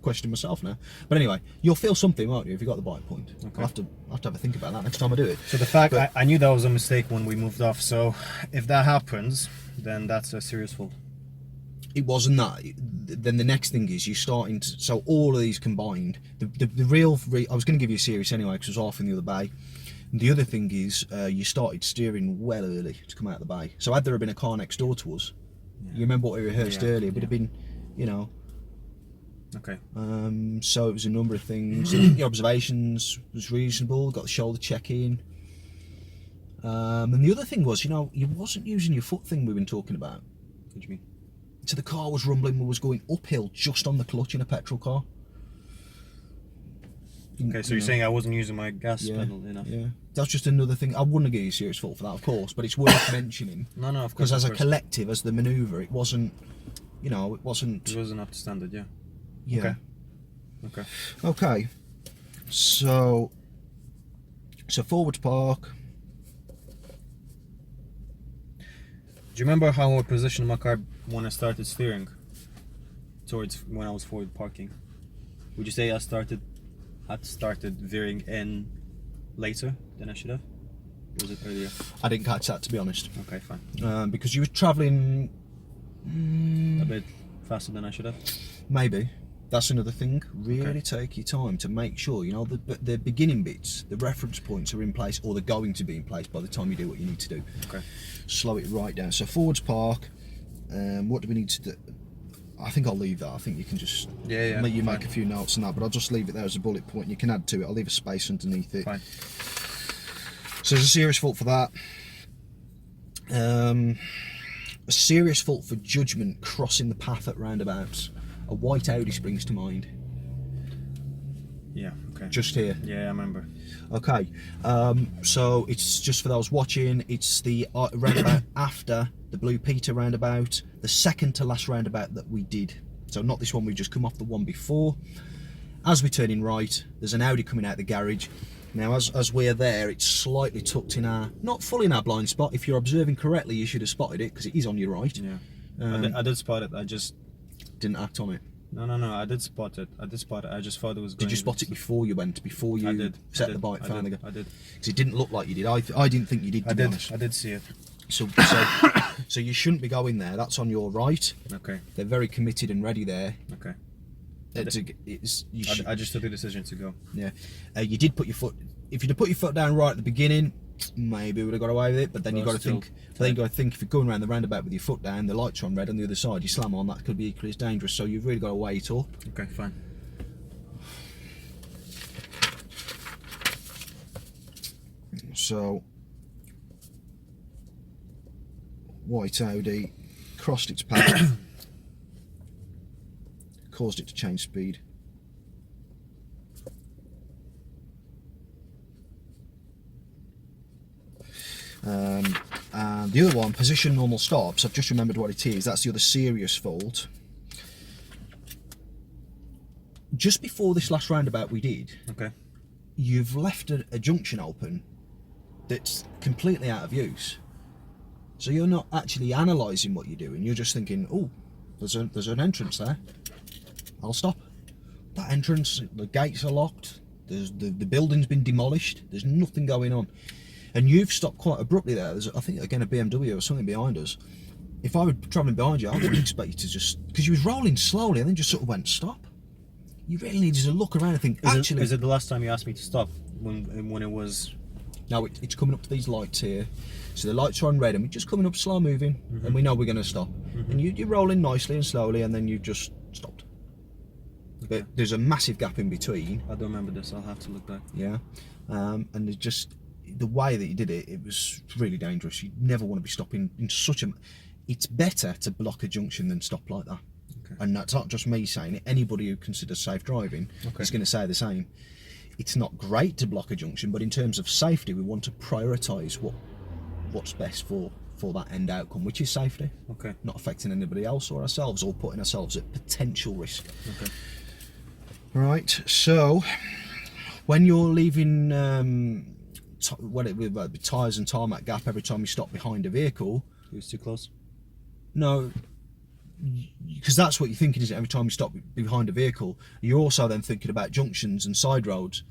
questioning myself now. But anyway, you'll feel something, won't you, if you got the bite point? Okay. I'll have to have a think about that next time I do it. So the fact I knew that was a mistake when we moved off. So if that happens, then that's a serious fault. It wasn't that. Then the next thing is you're starting to. So all of these combined, the real. I was going to give you a serious anyway because I was off in the other bay. And the other thing is you started steering well early to come out of the bay. So had there been a car next door to us, you remember what we rehearsed earlier, it would have been, you know. Okay. So it was a number of things. Your observations was reasonable. Got the shoulder check in. And the other thing was, you know, you wasn't using your foot thing we've been talking about. What do you mean? So the car was rumbling, we was going uphill just on the clutch in a petrol car. Okay, so you're saying I wasn't using my gas pedal enough? Yeah, that's just another thing. I wouldn't give you a serious fault for that, of course, but it's worth mentioning. No, of course. Because as a collective, as the manoeuvre, it wasn't, you know, it wasn't... It wasn't up to standard, yeah. Yeah. Okay. Okay. So forward park. Do you remember how I positioned my car when I started steering? Towards when I was forward parking? Would you say I started veering in later than I should have? Or was it earlier? I didn't catch that, to be honest. Okay, fine. Because you were travelling... A bit faster than I should have? Maybe. That's another thing. Really take your time to make sure, you know, the beginning bits, the reference points are in place, or they're going to be in place by the time you do what you need to do. Okay. Slow it right down. So forwards park. What do we need to do? I think I'll leave that. I think you can just make a few notes on that, but I'll just leave it there as a bullet point. You can add to it. I'll leave a space underneath it. Fine. So there's a serious fault for that. A serious fault for judgment crossing the path at roundabouts. A white Audi springs to mind. Yeah, okay. Just here. Yeah, I remember. Okay, so it's just for those watching, it's the roundabout after the Blue Peter roundabout, the second to last roundabout that we did. So not this one, we've just come off the one before. As we turn in right, there's an Audi coming out the garage. Now as we're there, it's slightly tucked in our, not fully in our blind spot. If you're observing correctly, you should have spotted it because it is on your right. Yeah, I did spot it, I just... Didn't act on it. No, I did spot it. I just thought it was going... Did you spot it before you went? Before you set the bike, found the guy? I did. Because it didn't look like you did. I didn't think you did, to be honest. I did see it. So you shouldn't be going there. That's on your right. Okay. They're very committed and ready there. Okay. I just took the decision to go. Yeah. You did put your foot... If you'd have put your foot down right at the beginning, maybe we would have got away with it, but then you've got to think... Then you got to think, if you're going around the roundabout with your foot down, the lights are on red on the other side, you slam on, that could be equally as dangerous, so you've really got to weigh it up. Okay, fine. So, white Audi crossed its path, caused it to change speed. And the other one, position normal stops, I've just remembered what it is, that's the other serious fault. Just before this last roundabout we did, you've left a junction open that's completely out of use. So you're not actually analysing what you're doing, you're just thinking, oh, there's an entrance there, I'll stop. That entrance, the gates are locked, the building's been demolished, there's nothing going on. And you've stopped quite abruptly there. There's, I think, again, a BMW or something behind us. If I were travelling behind you, I wouldn't expect you to just... Because you was rolling slowly and then just sort of went, stop. You really needed to look around and think, actually... Is it the last time you asked me to stop? When it was... No, it's coming up to these lights here. So the lights are on red and we're just coming up slow moving and we know we're going to stop. And you're rolling nicely and slowly and then you've just stopped. But there's a massive gap in between. I don't remember this, I'll have to look back. Yeah. And it's just... The way that you did it, it was really dangerous. You never want to be stopping in such a... It's better to block a junction than stop like that. And that's not just me saying it. Anybody who considers safe driving is going to say the same. It's not great to block a junction, but in terms of safety, we want to prioritise what's best for that end outcome, which is safety. Not affecting anybody else or ourselves, or putting ourselves at potential risk. Right, so when you're leaving... with tyres and tarmac gap every time you stop behind a vehicle. It was too close? No, because that's what you're thinking, isn't it? Every time you stop behind a vehicle, you're also then thinking about junctions and side roads.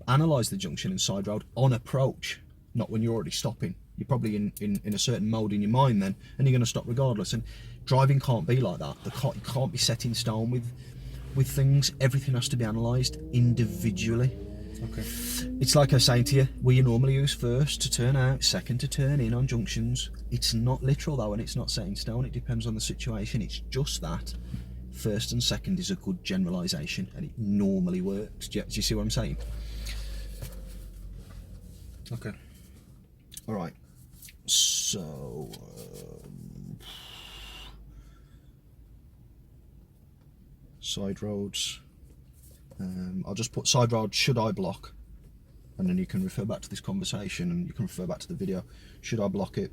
Analyse the junction and side road on approach, not when you're already stopping. You're probably in a certain mode in your mind then, and you're going to stop regardless. And driving can't be like that. You can't be set in stone with things. Everything has to be analysed individually. Okay. It's like I was saying to you, we normally use first to turn out, second to turn in on junctions. It's not literal though, and it's not set in stone. It depends on the situation. It's just that first and second is a good generalisation, and it normally works. Do you see what I'm saying? Okay. All right. So side roads. I'll just put side road should I block, and then you can refer back to this conversation and you can refer back to the video. Should I block it?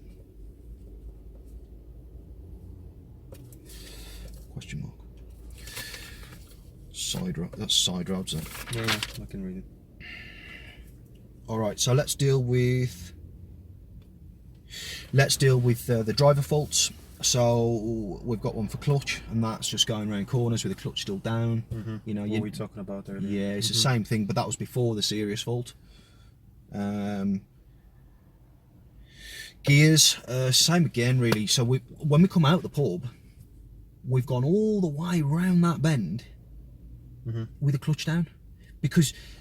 Question mark. Side road. That's side roads then. Yeah, I can read it. All right. So let's deal with the driver faults. So we've got one for clutch, and that's just going around corners with the clutch still down. You know, what were we talking about earlier? Yeah, it's the same thing, but that was before the serious fault. Gears, same again, really. So when we come out the pub, we've gone all the way around that bend with the clutch down,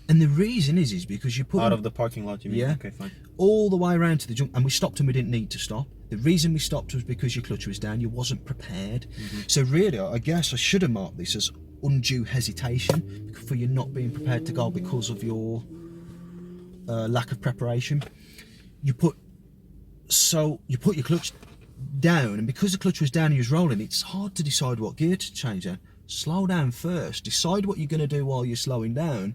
and the reason is because you put out of the parking lot. You mean? Yeah. Okay, fine. All the way around to the jump, and we stopped and we didn't need to stop. The reason we stopped was because your clutch was down. You wasn't prepared. So really, I guess I should have marked this as undue hesitation for you not being prepared to go because of your lack of preparation. You put your clutch down, and because the clutch was down and you was rolling, it's hard to decide what gear to change then. Slow down first, decide what you're going to do while you're slowing down,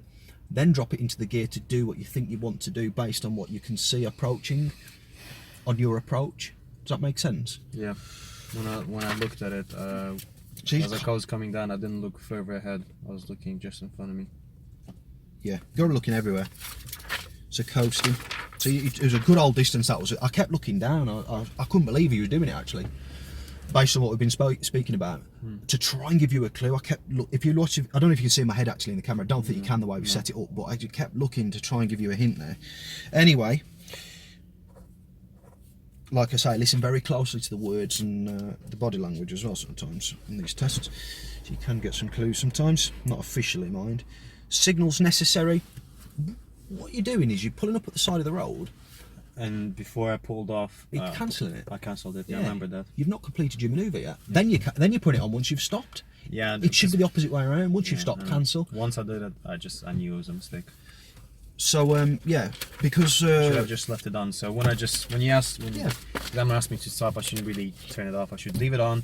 then drop it into the gear to do what you think you want to do based on what you can see approaching on your approach. Does that make sense? Yeah. When I looked at it, as I was coming down, I didn't look further ahead. I was looking just in front of me. Yeah, you're looking everywhere. So coasting. So it was a good old distance. That was. I kept looking down. I couldn't believe he was doing it actually, based on what we've been speaking about. To try and give you a clue, I kept if you watch. I don't know if you can see my head actually in the camera. I don't think you can the way we set it up, but I just kept looking to try and give you a hint there. Anyway, like I say, listen very closely to the words and the body language as well sometimes in these tests. So you can get some clues sometimes. Not officially, mind. Signals necessary. What you're doing is you're pulling up at the side of the road. And before I pulled off, You're cancelling it. I cancelled it. Yeah, I remember that. You've not completed your manoeuvre yet. Then you put it on once you've stopped. Yeah. It should be the opposite way around. Once you've stopped, cancel. Once I did it, I knew it was a mistake. So yeah, because should have just left it on. So when the examiner asked me to stop, I shouldn't really turn it off. I should leave it on.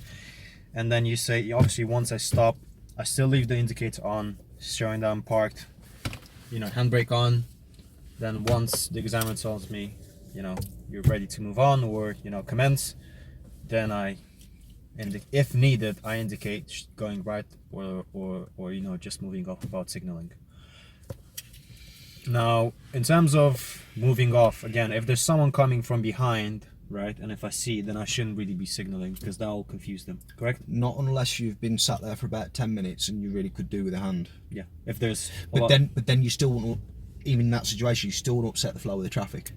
And then you say, obviously, once I stop, I still leave the indicator on, showing that I'm parked. Handbrake on. Then once the examiner tells me, you're ready to move on or commence, then if needed, I indicate going right or just moving off without signaling. Now, in terms of moving off, again, if there's someone coming from behind, right, and if I see, then I shouldn't really be signaling because that'll confuse them, correct? Not unless you've been sat there for about 10 minutes and you really could do with a hand. Yeah. If there's but then you still won't, even in that situation, you still won't upset the flow of the traffic.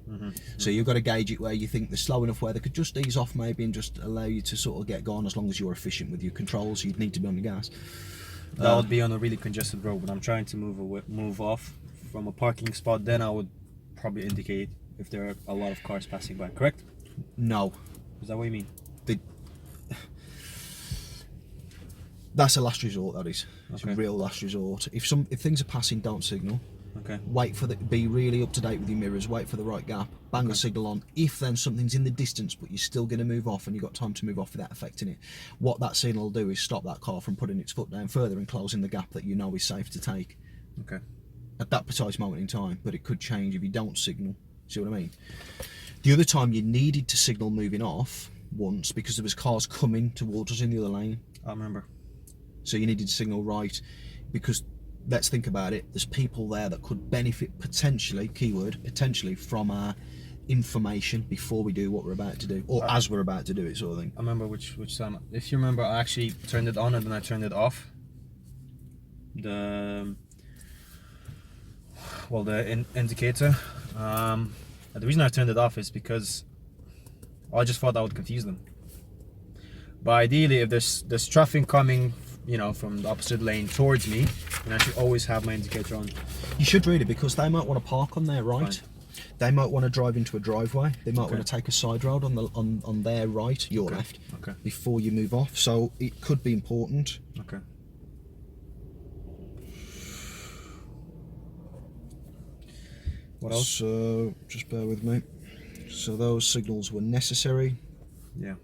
So you've got to gauge it where you think they're slow enough where they could just ease off maybe and just allow you to sort of get going, as long as you're efficient with your controls. You'd need to be on the gas. That would be on a really congested road. When I'm trying to move off from a parking spot, then I would probably indicate if there are a lot of cars passing by, correct? No. Is that what you mean? That's a last resort, that is. It's Okay. a real last resort. If things are passing, don't signal. Okay. Wait for be really up to date with your mirrors, wait for the right gap, bang the signal on. If then something's in the distance but you're still going to move off and you've got time to move off without affecting it, what that signal will do is stop that car from putting its foot down further and closing the gap that you know is safe to take Okay. at that precise moment in time. But it could change if you don't signal. See what I mean? The other time you needed to signal moving off once because there was cars coming towards us in the other lane. I remember. So you needed to signal right because, let's think about it, there's people there that could benefit potentially, keyword, potentially, from our information before we do what we're about to do, or as we're about to do it, sort of thing. I remember which time. If you remember, I actually turned it on and then I turned it off. The indicator. The reason I turned it off is because I just thought I would confuse them. But ideally, if there's traffic coming, you know, from the opposite lane towards me, then I should always have my indicator on. You should really, because they might want to park on their right. Fine. They might want to drive into a driveway. They might want to take a side road on their right, your left, before you move off. So it could be important. Okay. What else? So just bear with me. So those signals were necessary. Yeah.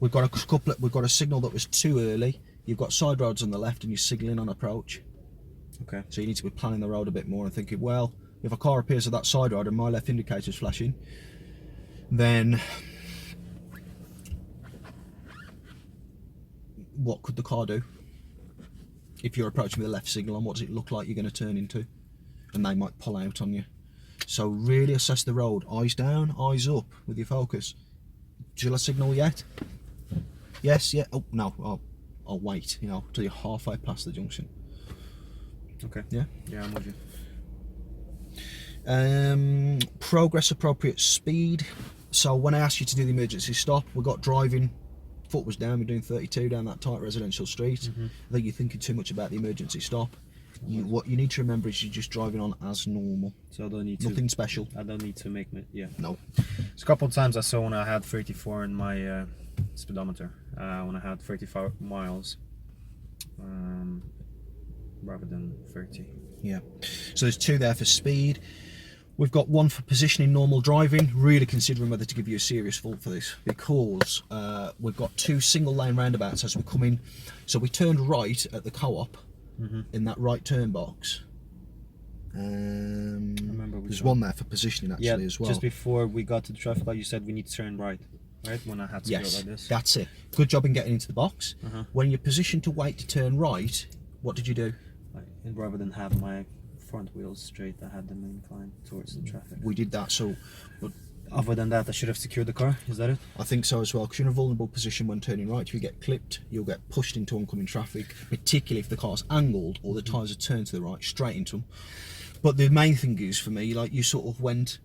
We've got a couple. We've got a signal that was too early. You've got side roads on the left, and you're signalling on approach. Okay. So you need to be planning the road a bit more and thinking, well, if a car appears at that side road and my left indicator's flashing, then what could the car do? If you're approaching with a left signal on, what does it look like you're going to turn into? And they might pull out on you. So really assess the road. Eyes down, eyes up with your focus. Shall I signal yet? Yes, yeah. Oh, no. I'll wait, you know, till you're halfway past the junction. Okay. Yeah? Yeah, I'm with you. Progress appropriate speed. So when I asked you to do the emergency stop, we got driving, foot was down, we're doing 32 down that tight residential street. I think you're thinking too much about the emergency stop. What you need to remember is you're just driving on as normal. So I don't need to. Nothing special. I don't need to make yeah. No. It's a couple of times I saw when I had 34 in my speedometer. When I had 35 miles, rather than 30. Yeah. So there's two there for speed. We've got one for positioning normal driving. Really considering whether to give you a serious fault for this, because we've got two single lane roundabouts as we come in. So we turned right at the co-op in that right turn box. There's one there for positioning actually as well. Just before we got to the traffic light, you said we need to turn right. Right, when I had to go like this. That's it. Good job in getting into the box. When you're positioned to wait to turn right, what did you do? Rather than have my front wheels straight, I had them inclined towards the traffic. We did that, so... But other than that, I should have secured the car. Is that it? I think so as well, because you're in a vulnerable position when turning right. If you get clipped, you'll get pushed into oncoming traffic, particularly if the car's angled or the tyres are turned to the right, straight into them. But the main thing is, for me, like you sort of went,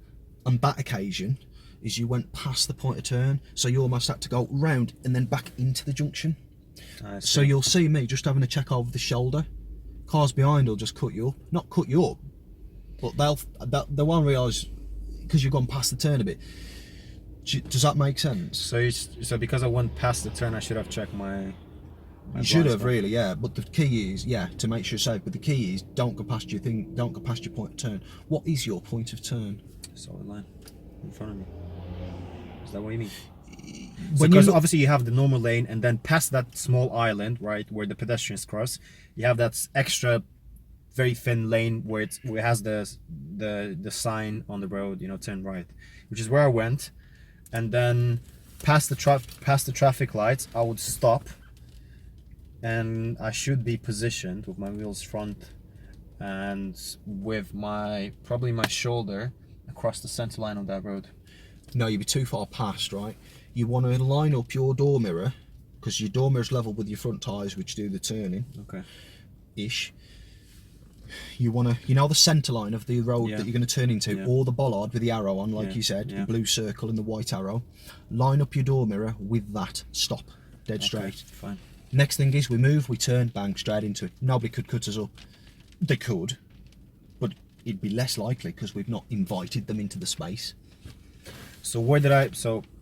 on that occasion, is you went past the point of turn, so you almost had to go round and then back into the junction. So you'll see me just having a check over the shoulder. Cars behind will just cut you up. Not cut you up, but they won't realise, because you've gone past the turn a bit. Does that make sense? So because I went past the turn, I should have checked my you should have, really, yeah. But the key is, yeah, to make sure you're safe. But the key is, don't go past your thing. Don't go past your point of turn. What is your point of turn? Solid line in front of me. Is that what you mean? Because obviously you have the normal lane, and then past that small island, right, where the pedestrians cross, you have that extra, very thin lane where it has the sign on the road, you know, turn right, which is where I went, and then past the traffic lights, I would stop, and I should be positioned with my wheels front, and with probably my shoulder across the center line of that road. No, you'd be too far past, right? You want to line up your door mirror, because your door mirror's level with your front tyres, which do the turning. Okay. Ish. You want to, you know, the centre line of the road that you're going to turn into, or the bollard with the arrow on, like you said, the blue circle and the white arrow. Line up your door mirror with that. Stop. Dead straight. Fine. Next thing is we move, we turn, bang, straight into it. Nobody could cut us up. They could, but it'd be less likely because we've not invited them into the space. So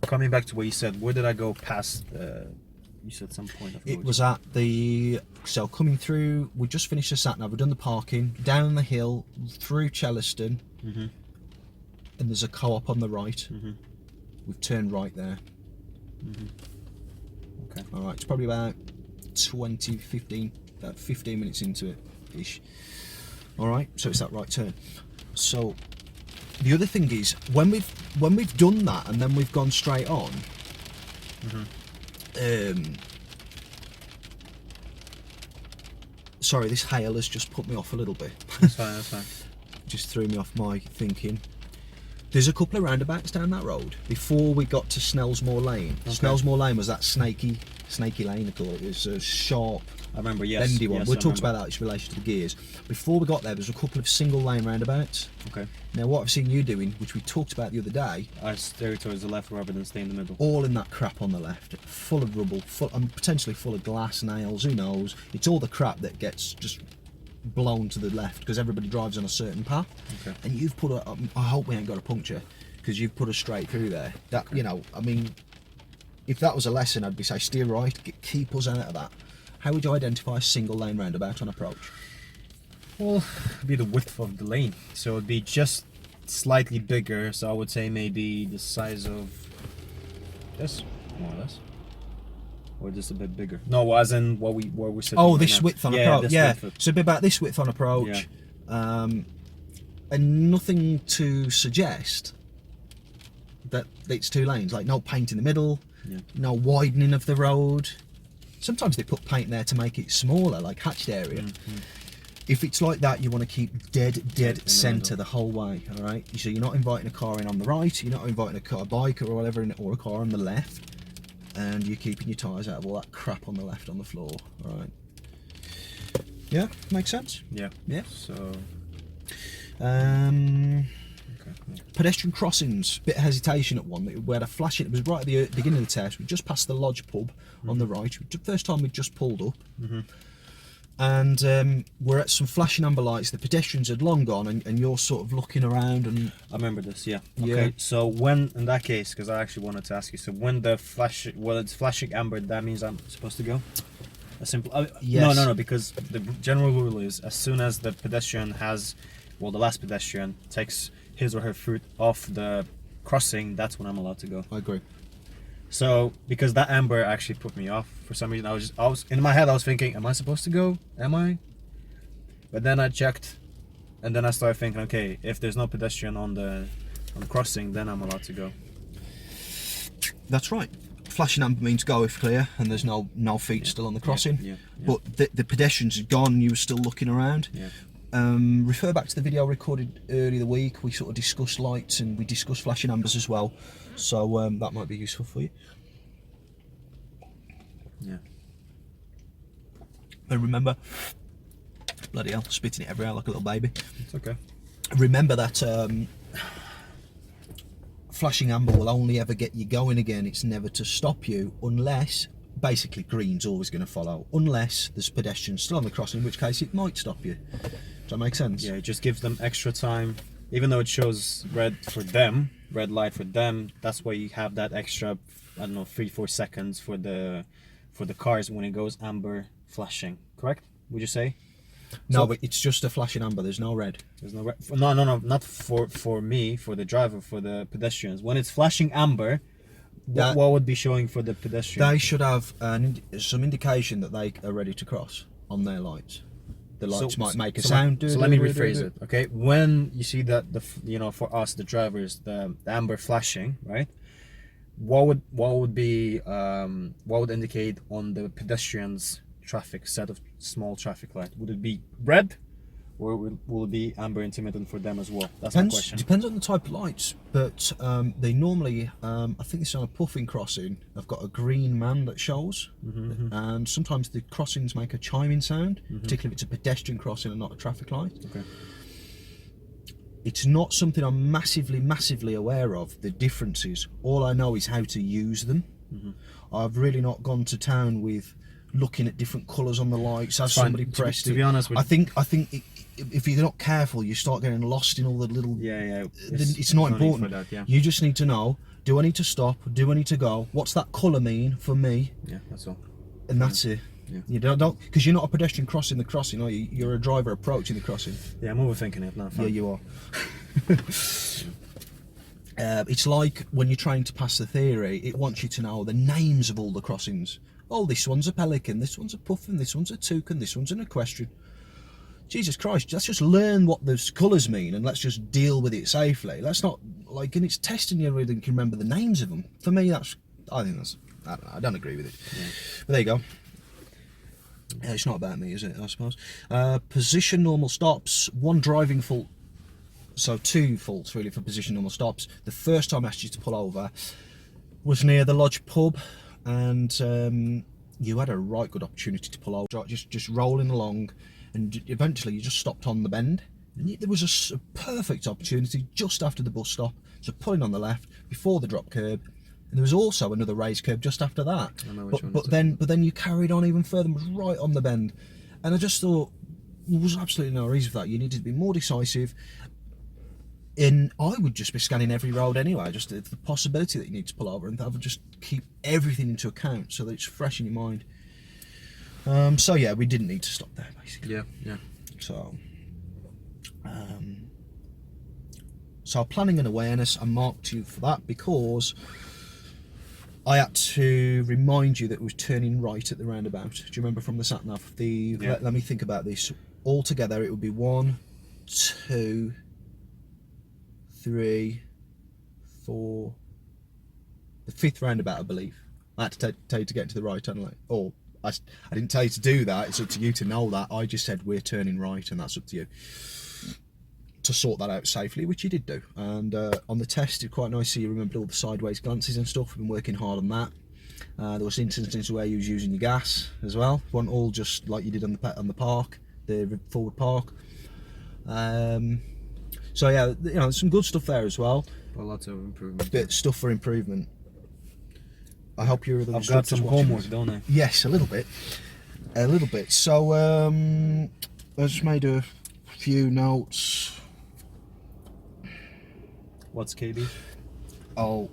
coming back to what you said, where did I go past, you said some point of it was at so coming through, we just finished the sat-nav, we've done the parking, down the hill, through Chellaston, and there's a co-op on the right. We've turned right there. Okay. Alright, it's probably about 15 minutes into it, ish. Alright, so it's that right turn. So, the other thing is, when we've done that and then we've gone straight on, sorry, this hail has just put me off a little bit. That's fine, that's fine. just threw me off my thinking. There's a couple of roundabouts down that road before we got to Snellsmore Lane. Okay. Snellsmore Lane was that snaky lane, I call it. It was a sharp, I remember, yes. bendy one. Yes, We talked about that in relation to the gears. Before we got there was a couple of single lane roundabouts. Okay. Now what I've seen you doing, which we talked about the other day, I steer towards the left rather than stay in the middle. all in that crap on the left, full of rubble, potentially full of glass, nails, who knows. It's all the crap that gets just blown to the left because everybody drives on a certain path. Okay. And you've put I hope we ain't got a puncture because you've put us straight through there. That, you know, I mean, if that was a lesson, I'd be say steer right, keep us out of that. How would you identify a single lane roundabout on approach? Well, it'd be the width of the lane, so it'd be just slightly bigger. So I would say maybe the size of this, more or less, or just a bit bigger. No, as in what we said. Oh, this width on approach. Yeah, width. so it'd be about this width on approach, and nothing to suggest that it's two lanes. Like no paint in the middle, no widening of the road. Sometimes they put paint there to make it smaller, like hatched area. If it's like that, you want to keep dead centre the whole way, all right? So you're not inviting a car in on the right, you're not inviting a bike or whatever, or a car on the left, and you're keeping your tyres out of all that crap on the left on the floor, all right? Yeah, makes sense? Yeah. Yeah. So... Pedestrian crossings, bit of hesitation at one. We had a flashing, it was right at the beginning of the test, we just passed the Lodge pub on the right, first time we'd just pulled up, and we're at some flashing amber lights. The pedestrians had long gone, and you're sort of looking around, and I remember this, yeah. Okay, so when, in that case, because I actually wanted to ask you, so when the it's flashing amber, that means I'm supposed to go? A simple, yes. No, because the general rule is as soon as the pedestrian has, well, the last pedestrian takes his or her foot off the crossing, that's when I'm allowed to go. I agree. So because that amber actually put me off for some reason, I was in my head, I was thinking, am I supposed to go? Am I? But then I checked, and then I started thinking, okay, if there's no pedestrian on the crossing, then I'm allowed to go. That's right. Flashing amber means go if clear, and there's no feet still on the crossing. Yeah. But the pedestrians had gone, and you were still looking around. Yeah. Refer back to the video I recorded earlier the week. We sort of discussed lights and we discussed flashing ambers as well, so that might be useful for you. Yeah. And remember, bloody hell, spitting it everywhere like a little baby. It's okay. Remember that flashing amber will only ever get you going again. It's never to stop you unless, basically, green's always going to follow, unless there's pedestrians still on the crossing, in which case it might stop you. Does that make sense? Yeah, it just gives them extra time, even though it shows red for them, red light for them. That's why you have that extra, I don't know, 3-4 seconds for the cars when it goes amber flashing. Correct? Would you say? No, So, but it's just a flashing amber. There's no red. there's no red. No, not for me, for the driver, for the pedestrians. When it's flashing amber, what would be showing for the pedestrian? They should have some indication that they are ready to cross on their lights. The lights might make a sound. So let me rephrase it. Okay, when you see that for us, the drivers, the amber flashing, right? What would indicate on the pedestrians' traffic set of small traffic light? Would it be red, or will it be amber intermittent for them as well? That's my question. Depends on the type of lights, but they normally, I think it's on a puffing crossing, they've got a green man that shows, and sometimes the crossings make a chiming sound, particularly if it's a pedestrian crossing and not a traffic light. Okay. It's not something I'm massively aware of, the differences. All I know is how to use them. I've really not gone to town with looking at different colours on the lights as somebody pressed it. To be honest with I think if you're not careful, you start getting lost in all the little. Yeah. It's not important. That, yeah. You just need to know: do I need to stop? Do I need to go? What's that colour mean for me? Yeah, that's all. And that's it. Yeah. You don't because you're not a pedestrian crossing the crossing, are you? You're a driver approaching the crossing. Yeah, I'm overthinking it now. Yeah, you are. It's like when you're trying to pass the theory, it wants you to know the names of all the crossings. Oh, this one's a pelican, this one's a puffin, this one's a toucan, this one's an equestrian. Jesus Christ, let's just learn what those colours mean and let's just deal with it safely. Let's not, and it's testing you whether you can remember the names of them. For me, I don't agree with it. Yeah. But there you go. It's not about me, is it, I suppose? Position normal stops, one driving fault so 2 faults really for position normal stops. The first time I asked you to pull over was near the Lodge pub, and you had a right good opportunity to pull over, just rolling along, and eventually you just stopped on the bend. And there was a perfect opportunity just after the bus stop, so pulling on the left before the drop curb, and there was also another raised curb just after that. But then you carried on even further and was right on the bend, and I just thought there was absolutely no reason for that. You needed to be more decisive. And I would just be scanning every road anyway, just the possibility that you need to pull over, and that would just keep everything into account so that it's fresh in your mind. So yeah, we didn't need to stop there basically. Yeah. So planning and awareness, I marked you for that because I had to remind you that it was turning right at the roundabout. Do you remember from the sat nav? Let me think about this. Altogether, it would be 1, 2, 3, 4, the 5th roundabout, I believe. I had to tell you to get to the right hand lane. Or I didn't tell you to do that. It's up to you to know that. I just said we're turning right, and that's up to you to sort that out safely, which you did do. And on the test, it's quite nice to see you remembered all the sideways glances and stuff. We've been working hard on that. There was instances where you was using your gas as well. It wasn't all just like you did on the park, the forward park. So yeah, there's some good stuff there as well. But lots of improvement. Bit stuff for improvement. I hope you're the I've got some homework, don't I? Yes, a little bit. So I just made a few notes. What's KB? I'll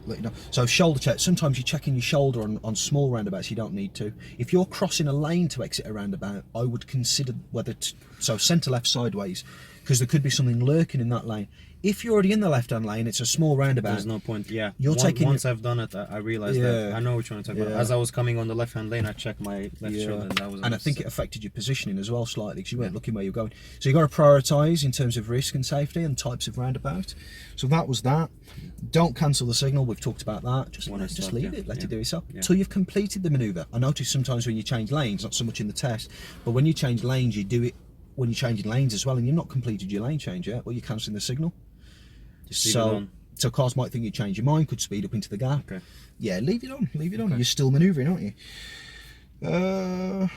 let you know. So shoulder check. Sometimes you're checking your shoulder on small roundabouts. You don't need to. If you're crossing a lane to exit a roundabout, I would consider whether so centre left sideways, because there could be something lurking in that lane. If you're already in the left-hand lane, it's a small roundabout. There's no point. Yeah. Once I've done it, I realized that. I know which one I'm talking about. As I was coming on the left-hand lane, I checked my left shoulder, and that was. And I think it affected your positioning as well slightly, because you weren't looking where you're going. So you got to prioritise in terms of risk and safety and types of roundabout. So that was that. Don't cancel the signal. We've talked about that. Just leave it. Let it do itself until you've completed the manoeuvre. I notice sometimes when you change lanes, not so much in the test, but when you change lanes, you do it when you're changing lanes as well, and you've not completed your lane change yet. Well, you're cancelling the signal. So cars might think you change your mind, could speed up into the gap. Okay. Yeah, leave it on. Okay. You're still manoeuvring, aren't you?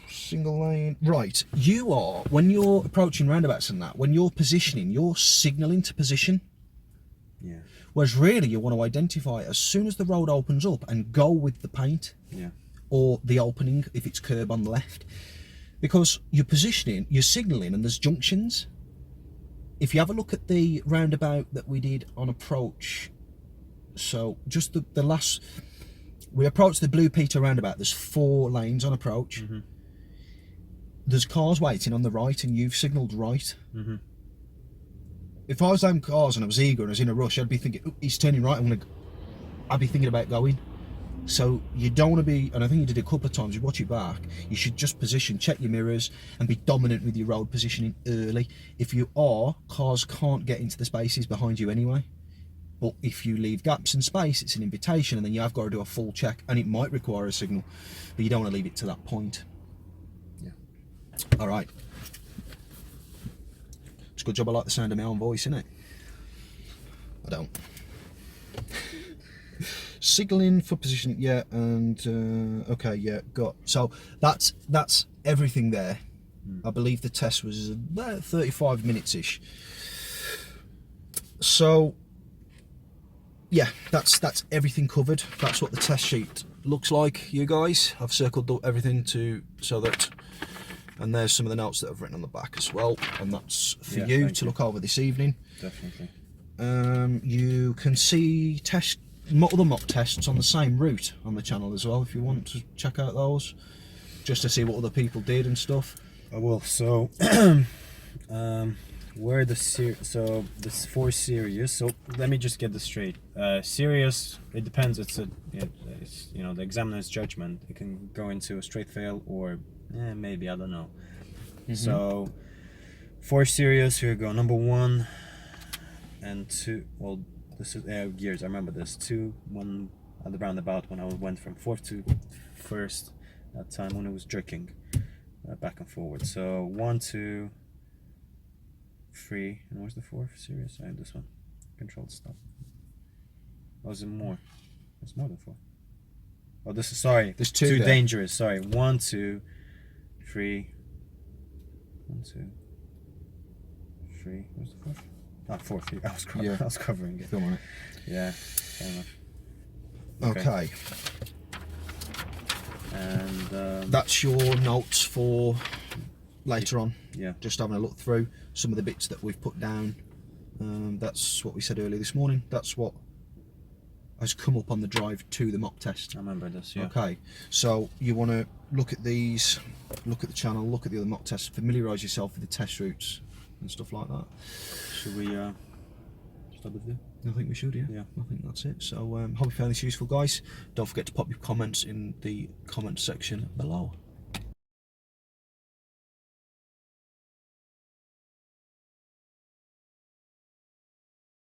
Single lane. Right. You are, when you're approaching roundabouts and that, when you're positioning, you're signalling to position. Yeah. Whereas really you want to identify as soon as the road opens up and go with the paint. Yeah. Or the opening if it's curb on the left. Because you're positioning, you're signalling, and there's junctions. If you have a look at the roundabout that we did on approach, so just the last, we approached the Blue Peter roundabout, there's 4 lanes on approach. Mm-hmm. There's cars waiting on the right, and you've signalled right. Mm-hmm. If I was them cars and I was eager and I was in a rush, I'd be thinking, oh, he's turning right, I'd be thinking about going. So you don't want to be, and I think you did a couple of times, you watch it back, you should just position, check your mirrors, and be dominant with your road positioning early. If you are, cars can't get into the spaces behind you anyway. But if you leave gaps and space, it's an invitation, and then you have got to do a full check, and it might require a signal, but you don't want to leave it to that point. Yeah. All right. It's a good job I like the sound of my own voice, isn't it? I don't. Signalling for position, yeah, and okay, yeah, got. So that's everything there. I believe the test was about 35 minutes ish. So yeah, that's everything covered. That's what the test sheet looks like, you guys. I've circled everything so that, and there's some of the notes that I've written on the back as well, and that's for you to look over this evening. Definitely. You can see other mock tests on the same route on the channel as well, if you want to check out those, just to see what other people did and stuff. I will. So where so this 4 serious, so let me just get this straight. Serious, it depends. It's the examiner's judgment. It can go into a straight fail or maybe, I don't know. Mm-hmm. So 4 serious, here we go. Number 1 and 2, well, this is gears. I remember this. 2, 1 at the roundabout when I went from 4th to 1st. That time when it was jerking back and forward. So 1, 2, 3, and where's the 4th? Serious? I have this one. Controlled stop. Oh, is it more? It's more than 4. Oh, this is, sorry. There's 2 Too there. dangerous. Sorry. 1, 2, 3. 1, 2, 3. Where's the 4th? Ah, 4th. I was covering it. Film on it. Yeah. Fair enough. Okay. And that's your notes for later on. Yeah. Just having a look through some of the bits that we've put down. That's what we said earlier this morning. That's what has come up on the drive to the mock test. I remember this, yeah. Okay, so you want to look at these, look at the channel, look at the other mock tests, familiarise yourself with the test routes and stuff like that. Should we stop the video? I think we should, yeah. I think that's it. So hope you found this useful, guys. Don't forget to pop your comments in the comment section below.